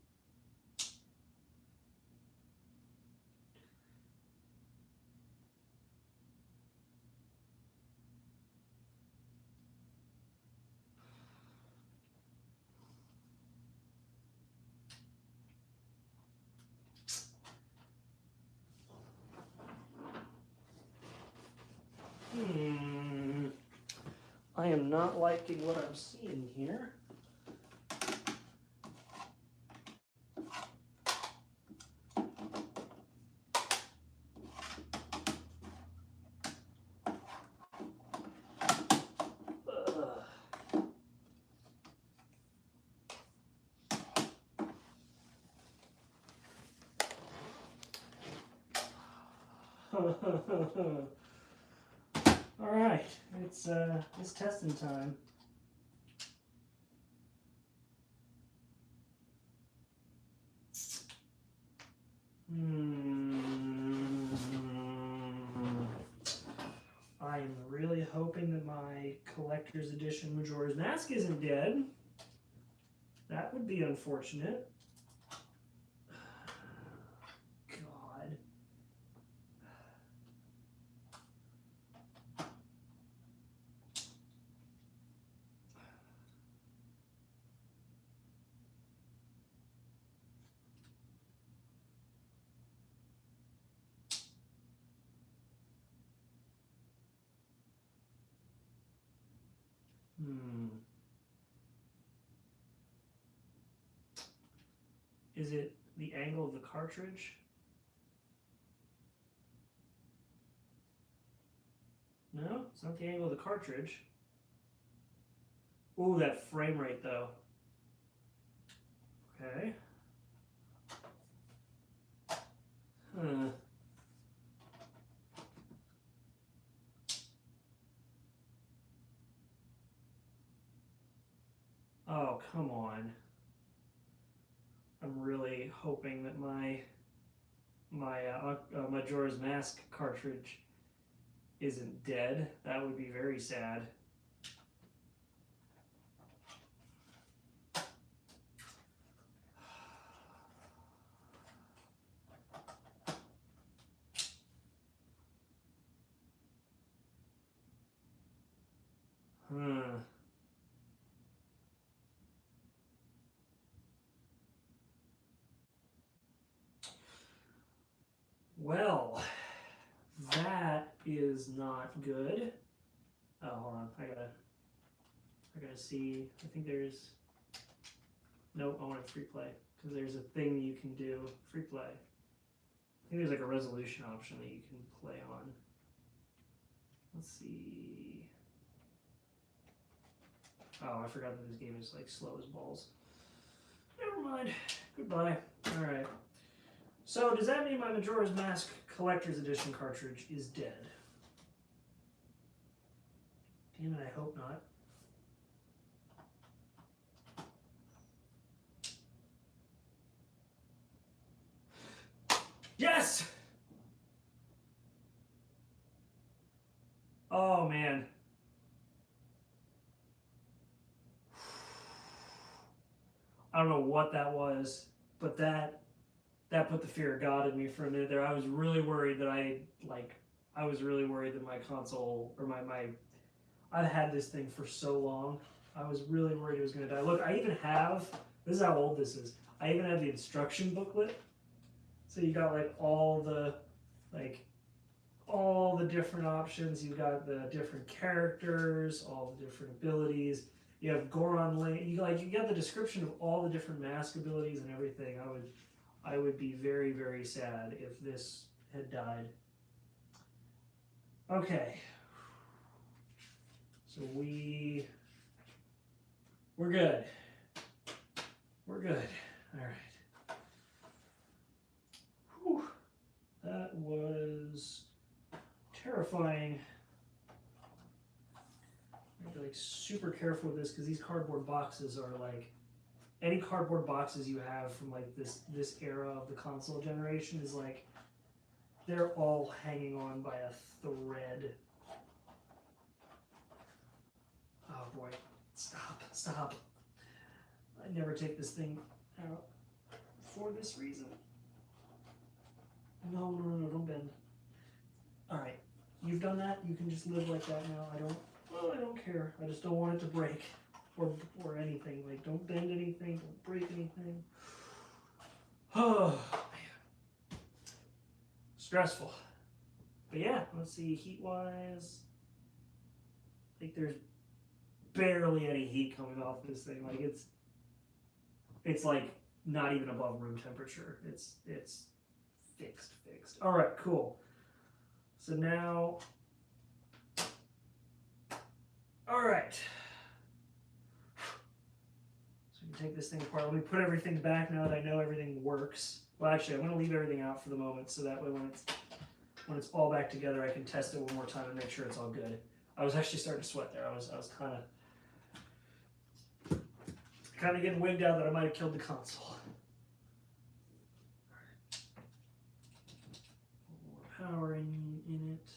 I am not liking what I'm seeing here. All right, it's testing time. I'm really hoping that my collector's edition Majora's Mask isn't dead. That would be unfortunate. God. Is it the angle of the cartridge? No, it's not the angle of the cartridge. Ooh, that frame rate though. Okay. Huh. Oh, come on. I'm really hoping that my Majora's Mask cartridge isn't dead. That would be very sad. Well, that is not good. Oh, hold on. I gotta see. I think there's. Nope, I want a free play because there's a thing you can do. Free play. I think there's like a resolution option that you can play on. Let's see. Oh, I forgot that this game is like slow as balls. Never mind. Goodbye. All right. So does that mean my Majora's Mask Collector's Edition cartridge is dead? Damn it, I hope not. Yes! Oh, man. I don't know what that was, but that put the fear of God in me for a minute there. I was really worried that I was really worried that my console, or I've had this thing for so long. I was really worried it was going to die. Look, I even have, this is how old this is. I even have the instruction booklet. So you got like all the different options. You got the different characters, all the different abilities. You have Goron Lane. You got the description of all the different mask abilities and everything. I would be very, very sad if this had died. Okay. So we're good. We're good. All right. Whew. That was terrifying. I have to be like super careful with this because these cardboard boxes are like, any cardboard boxes you have from like this era of the console generation is like, they're all hanging on by a thread. Oh boy, stop. never take this thing out for this reason. No, don't bend. All right, you've done that. You can just live like that now. I don't care. I just don't want it to break or anything. Like, don't bend anything. Don't break anything. Oh man, stressful. But yeah, let's see. Heat wise, I think there's barely any heat coming off this thing. Like it's like not even above room temperature. It's fixed. All right, cool. So now, all right. So you can take this thing apart. Let me put everything back now that I know everything works. Well, actually, I'm going to leave everything out for the moment, so that way when it's all back together, I can test it one more time and make sure it's all good. I was actually starting to sweat there. I was kind of getting wigged out that I might have killed the console. Power in it.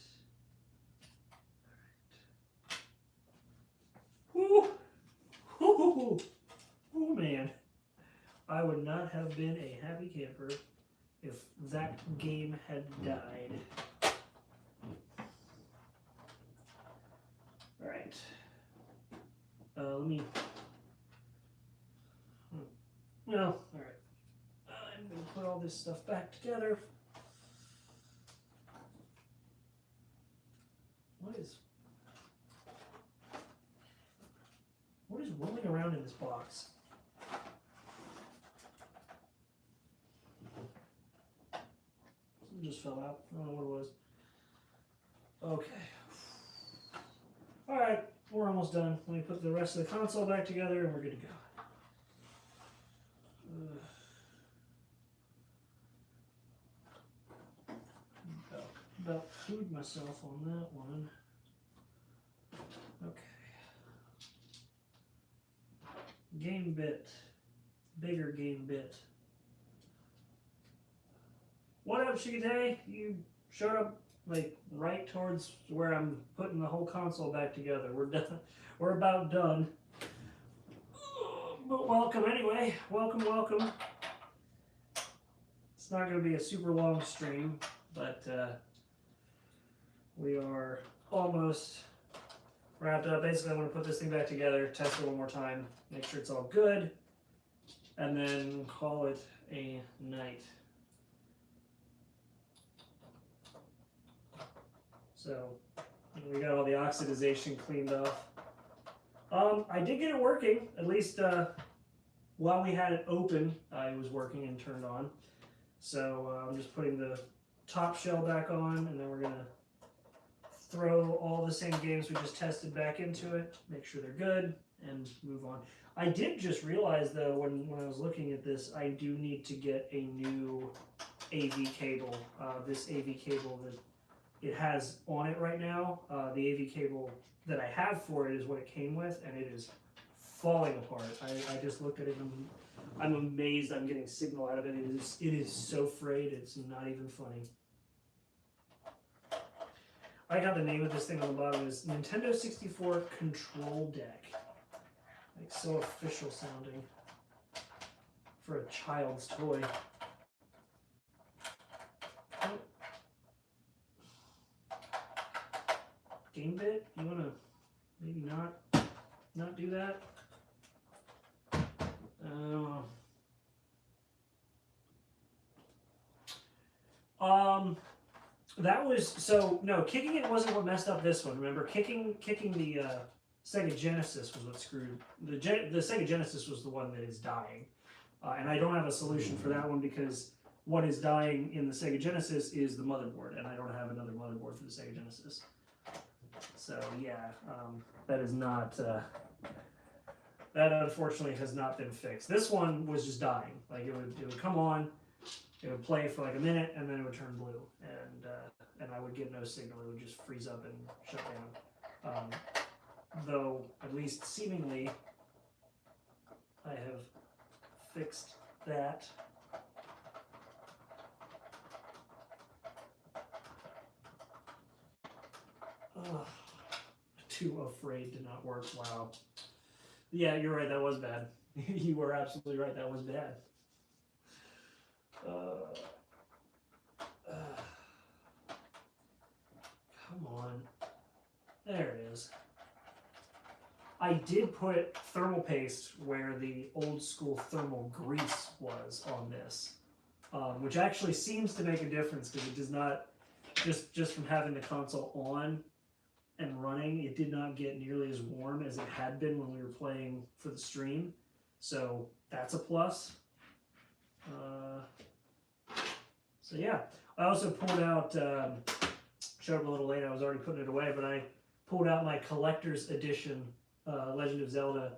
Alright. Woo! Oh man. I would not have been a happy camper if that game had died. Alright. Let me... Well, alright. I'm going to put all this stuff back together. What is rolling around in this box? Something just fell out. I don't know what it was. Okay. Alright, we're almost done. Let me put the rest of the console back together and we're good to go. About food myself on that one. Okay. Game bit. Bigger game bit. What up, Shigate? You showed up like right towards where I'm putting the whole console back together. We're done. We're about done. But welcome anyway. Welcome. It's not going to be a super long stream, but we are almost wrapped up. Basically, I'm going to put this thing back together, test it one more time, make sure it's all good, and then call it a night. So, we got all the oxidization cleaned off. I did get it working, at least while we had it open, it was working and turned on. So I'm just putting the top shell back on, and then we're going to throw all the same games we just tested back into it, make sure they're good, and move on. I did just realize, though, when I was looking at this, I do need to get a new AV cable. This AV cable that it has on it right now, the AV cable that I have for it is what it came with, and it is falling apart. I just looked at it and I'm amazed I'm getting signal out of it. It is so frayed, it's not even funny. I got the name of this thing on the bottom is Nintendo 64 Control Deck. Like, so official sounding for a child's toy. Oh. Game bit? You wanna maybe not do that? That was, so, no, kicking it wasn't what messed up this one. Remember, kicking the Sega Genesis was what screwed. The Sega Genesis was the one that is dying. And I don't have a solution for that one because what is dying in the Sega Genesis is the motherboard, and I don't have another motherboard for the Sega Genesis. So, yeah, that is not, that unfortunately has not been fixed. This one was just dying. Like, it would come on, it would play for like a minute, and then it would turn blue, and I would get no signal. It would just freeze up and shut down. Though, at least seemingly, I have fixed that. Too afraid to not work. Wow. Yeah, you're right. That was bad. You were absolutely right. That was bad. Come on. There it is. I did put thermal paste where the old school thermal grease was on this, which actually seems to make a difference because it does not, just from having the console on and running, it did not get nearly as warm as it had been when we were playing for the stream. So that's a plus. So yeah, I also pulled out, showed up a little late, I was already putting it away, but I pulled out my collector's edition Legend of Zelda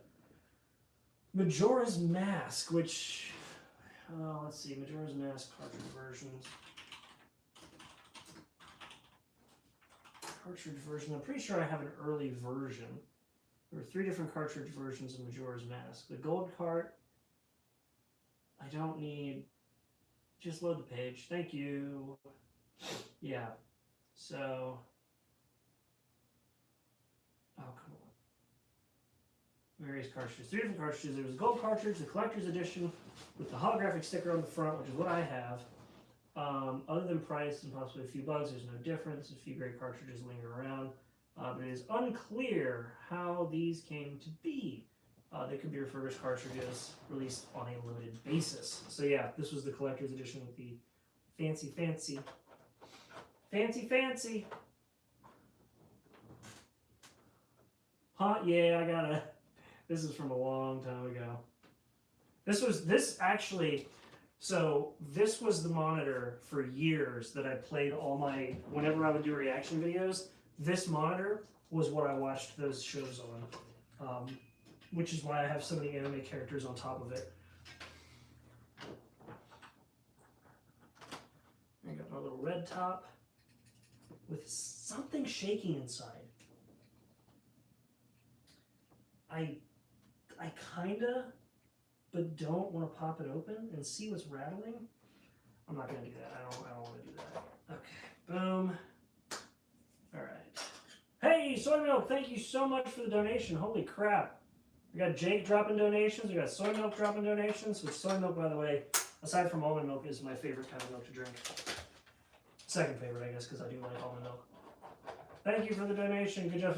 Majora's Mask, which, let's see, Majora's Mask cartridge versions. Cartridge version, I'm pretty sure I have an early version. There were 3 different cartridge versions of Majora's Mask. The gold cart, I don't need, just load the page, thank you. Yeah, so, oh, come on. Various cartridges, 3 different cartridges. There was a gold cartridge, the collector's edition, with the holographic sticker on the front, which is what I have. Other than price and possibly a few bugs, there's no difference. A few great cartridges linger around, but it is unclear how these came to be. They could be refurbished cartridges released on a limited basis. So yeah, this was the collector's edition with the fancy. Huh? Yeah, I gotta. This is from a long time ago. This actually. So this was the monitor for years that I played all my, whenever I would do reaction videos, this monitor was what I watched those shows on, which is why I have so many anime characters on top of it. I got my little red top with something shaking inside. I kinda, but don't want to pop it open and see what's rattling. I'm not gonna do that. I don't want to do that. Okay, boom. All right. Hey, Soy Milk, thank you so much for the donation. Holy crap. We got Jake dropping donations. We got Soy Milk dropping donations. Which Soy Milk, by the way, aside from almond milk, is my favorite kind of milk to drink. Second favorite, I guess, because I do like almond milk. Thank you for the donation. Good job.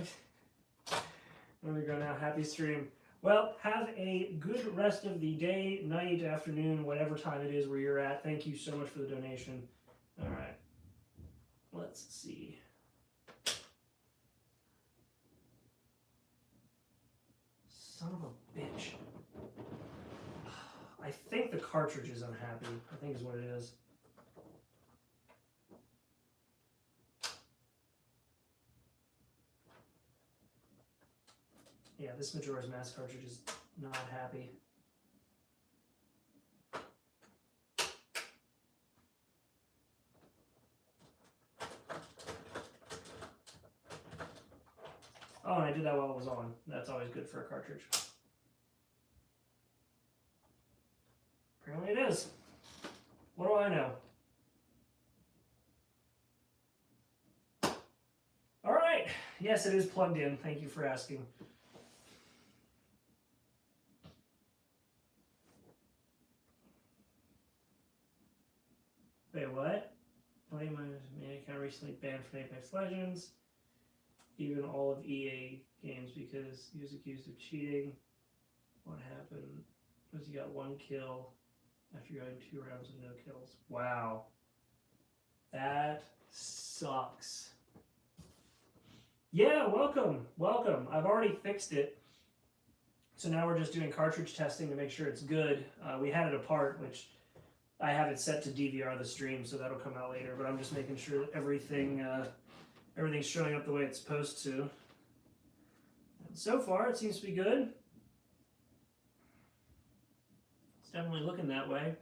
There we go now. Happy stream. Well, have a good rest of the day, night, afternoon, whatever time it is where you're at. Thank you so much for the donation. All right. Let's see. Son of a bitch. I think the cartridge is unhappy, I think is what it is. Yeah, this Majora's Mask cartridge is not happy. Oh, and I did that while it was on. That's always good for a cartridge. Apparently it is. What do I know? All right. Yes, it is plugged in. Thank you for asking. Wait, what? Playing my main account recently banned from Apex Legends. Even all of EA games because he was accused of cheating. What happened was he got 1 kill after going 2 rounds with no kills. Wow. That sucks. Yeah, welcome. Welcome. I've already fixed it. So now we're just doing cartridge testing to make sure it's good. We had it apart, which I have it set to DVR the stream, so that'll come out later. But I'm just making sure that everything's showing up the way it's supposed to. And so far, it seems to be good. It's definitely looking that way.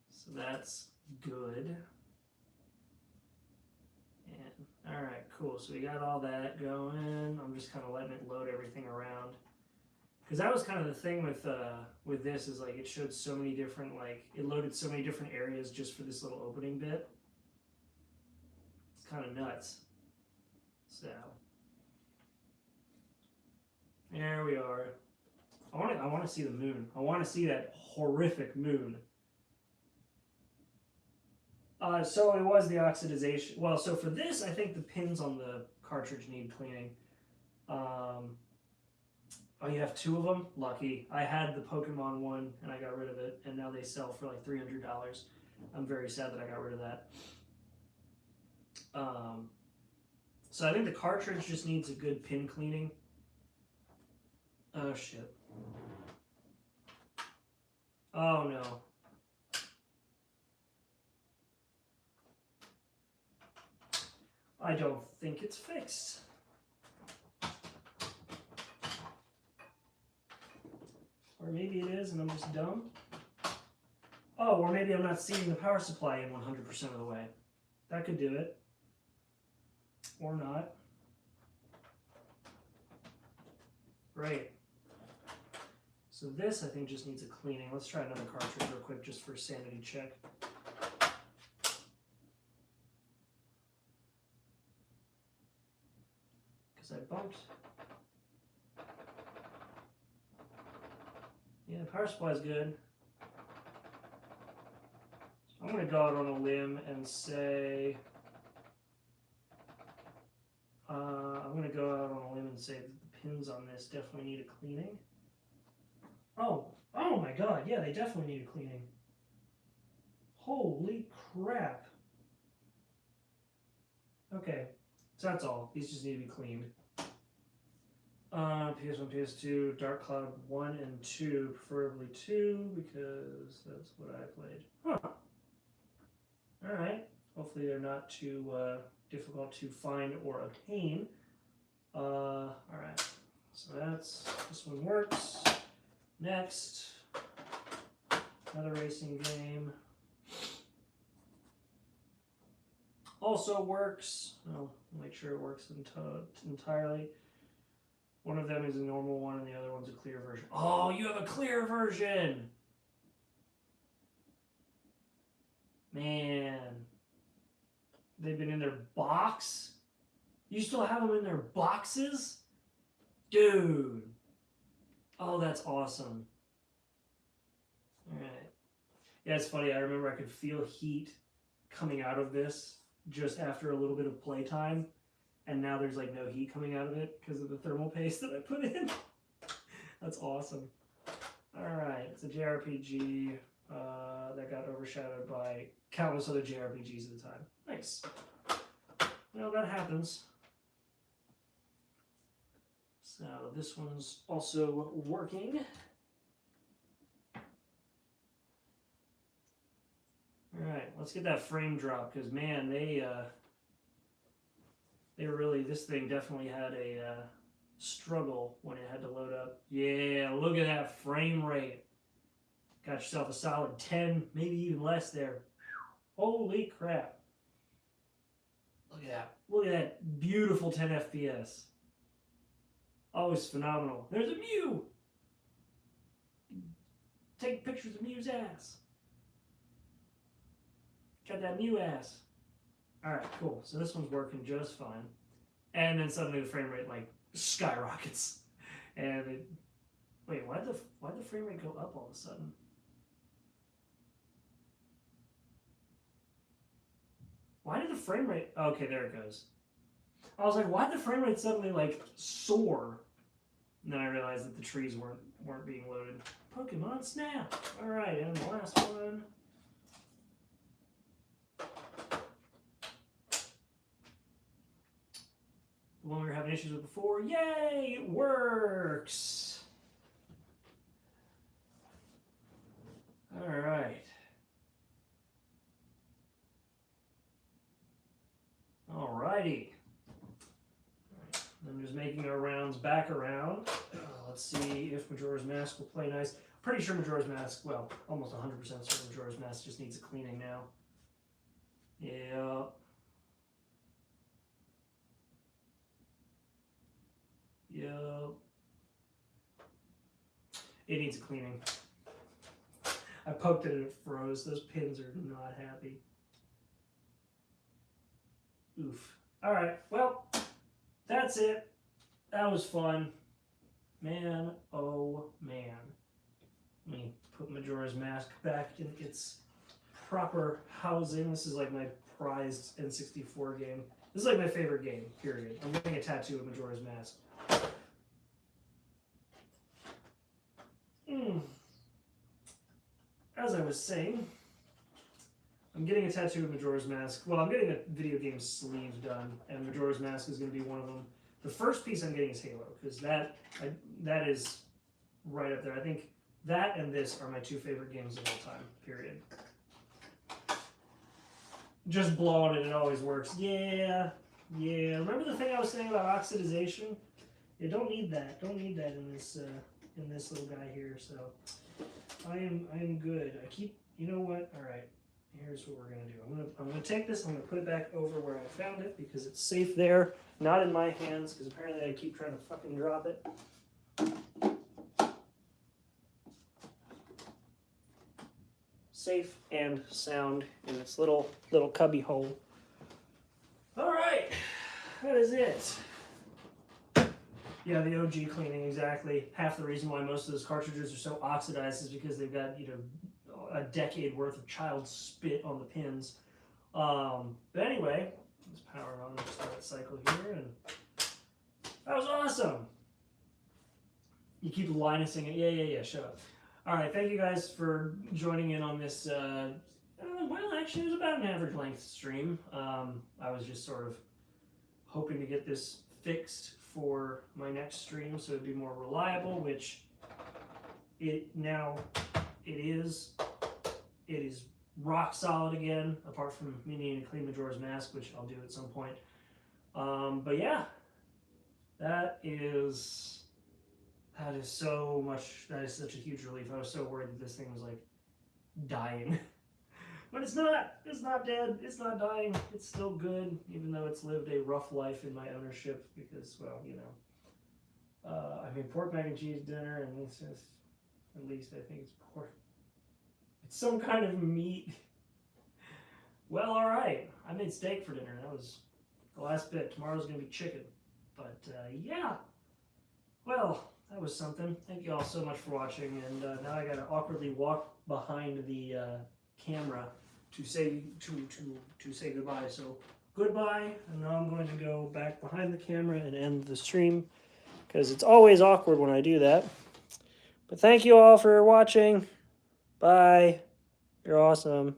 So that's good. And all right, cool. So we got all that going. I'm just kind of letting it load everything around. Because that was kind of the thing with this is like it showed so many different, like it loaded so many different areas just for this little opening bit. It's kind of nuts. So there we are. I want to see the moon. I want to see that horrific moon. So it was the oxidization. Well, so for this, I think the pins on the cartridge need cleaning. Oh, you have 2 of them? Lucky. I had the Pokemon one, and I got rid of it, and now they sell for like $300. I'm very sad that I got rid of that. So I think the cartridge just needs a good pin cleaning. Oh, shit. Oh, no. I don't think it's fixed. Or maybe it is and I'm just dumb. Oh, or maybe I'm not seeing the power supply in 100% of the way. That could do it. Or not. Great. So this, I think, just needs a cleaning. Let's try another cartridge real quick just for a sanity check. Because I bumped. Yeah, the power supply is good. So I'm going to go out on a limb and say... I'm going to go out on a limb and say that the pins on this definitely need a cleaning. Oh my god, yeah, they definitely need a cleaning. Holy crap. Okay, so that's all. These just need to be cleaned. PS1, PS2, Dark Cloud 1 and 2, preferably 2, because that's what I played. Huh. Alright, hopefully they're not too difficult to find or obtain. Alright, so this one works. Next, another racing game. Also works. I'll make sure it works entirely. One of them is a normal one and the other one's a clear version. Oh, you have a clear version! Man. They've been in their box? You still have them in their boxes? Dude. Oh, that's awesome. Alright. Yeah, it's funny. I remember I could feel heat coming out of this just after a little bit of playtime. And now there's like no heat coming out of it because of the thermal paste that I put in. That's awesome. Alright, it's a JRPG that got overshadowed by countless other JRPGs at the time. Nice. Well, that happens. So this one's also working. Alright, let's get that frame drop, because man, they really, this thing definitely had a struggle when it had to load up. Yeah, look at that frame rate. Got yourself a solid 10, maybe even less there. Holy crap. Look at that. Look at that beautiful 10 FPS. Always phenomenal. There's a Mew! Take pictures of Mew's ass. Got that Mew ass. Alright, cool. So this one's working just fine. And then suddenly the frame rate like skyrockets. And it... Wait, why'd the frame rate go up all of a sudden? Why did the frame rate... Okay, there it goes. I was like, why'd the frame rate suddenly like soar? And then I realized that the trees weren't being loaded. Pokemon Snap! Alright, and the last one. The one we were having issues with before. Yay! It works! Alright. Alrighty. I'm just making our rounds back around. Let's see if Majora's Mask will play nice. Pretty sure Majora's Mask, well, almost 100% certain Majora's Mask just needs a cleaning now. Yeah. Yeah. It needs a cleaning. I poked it and it froze. Those pins are not happy. Oof. Alright, well, that's it. That was fun. Man, oh man. Let me put Majora's Mask back in its proper housing. This is like my prized N64 game. This is like my favorite game, period. I'm getting a tattoo of Majora's Mask. As I was saying, I'm getting a tattoo of Majora's Mask. Well, I'm getting a video game sleeve done, and Majora's Mask is going to be one of them. The first piece I'm getting is Halo, because that is right up there. I think that and this are my two favorite games of all time, period. Just blow on it, it always works. Yeah. Remember the thing I was saying about oxidization? You don't need that. Don't need that in this little guy here. So I am good. You know what? All right. Here's what we're gonna do. I'm gonna take this. I'm gonna put it back over where I found it because it's safe there, not in my hands. Because apparently I keep trying to fucking drop it. Safe and sound in this little cubby hole. All right, that is it. Yeah, the OG cleaning, exactly. Half the reason why most of those cartridges are so oxidized is because they've got, a decade worth of child spit on the pins. But anyway, let's power it on and start that cycle here, and that was awesome. You keep Linusing it. Yeah, shut up. All right, thank you guys for joining in on this, well, actually, it was about an average length stream. I was just sort of hoping to get this fixed for my next stream so it'd be more reliable, which it is. It is rock solid again, apart from me needing to clean Majora's Mask, which I'll do at some point. But yeah, that is so much. That is such a huge relief. I was so worried that this thing was like dying, but it's not. It's not dead. It's not dying. It's still good, even though it's lived a rough life in my ownership. Because, well, I made pork mac and cheese dinner, and this is, at least I think it's pork. It's some kind of meat. Well, all right. I made steak for dinner. That was the last bit. Tomorrow's gonna be chicken. But yeah. Well, that was something. Thank you all so much for watching. And now I gotta awkwardly walk behind the camera to say goodbye. So goodbye. And now I'm going to go back behind the camera and end the stream because it's always awkward when I do that. But thank you all for watching. Bye. You're awesome.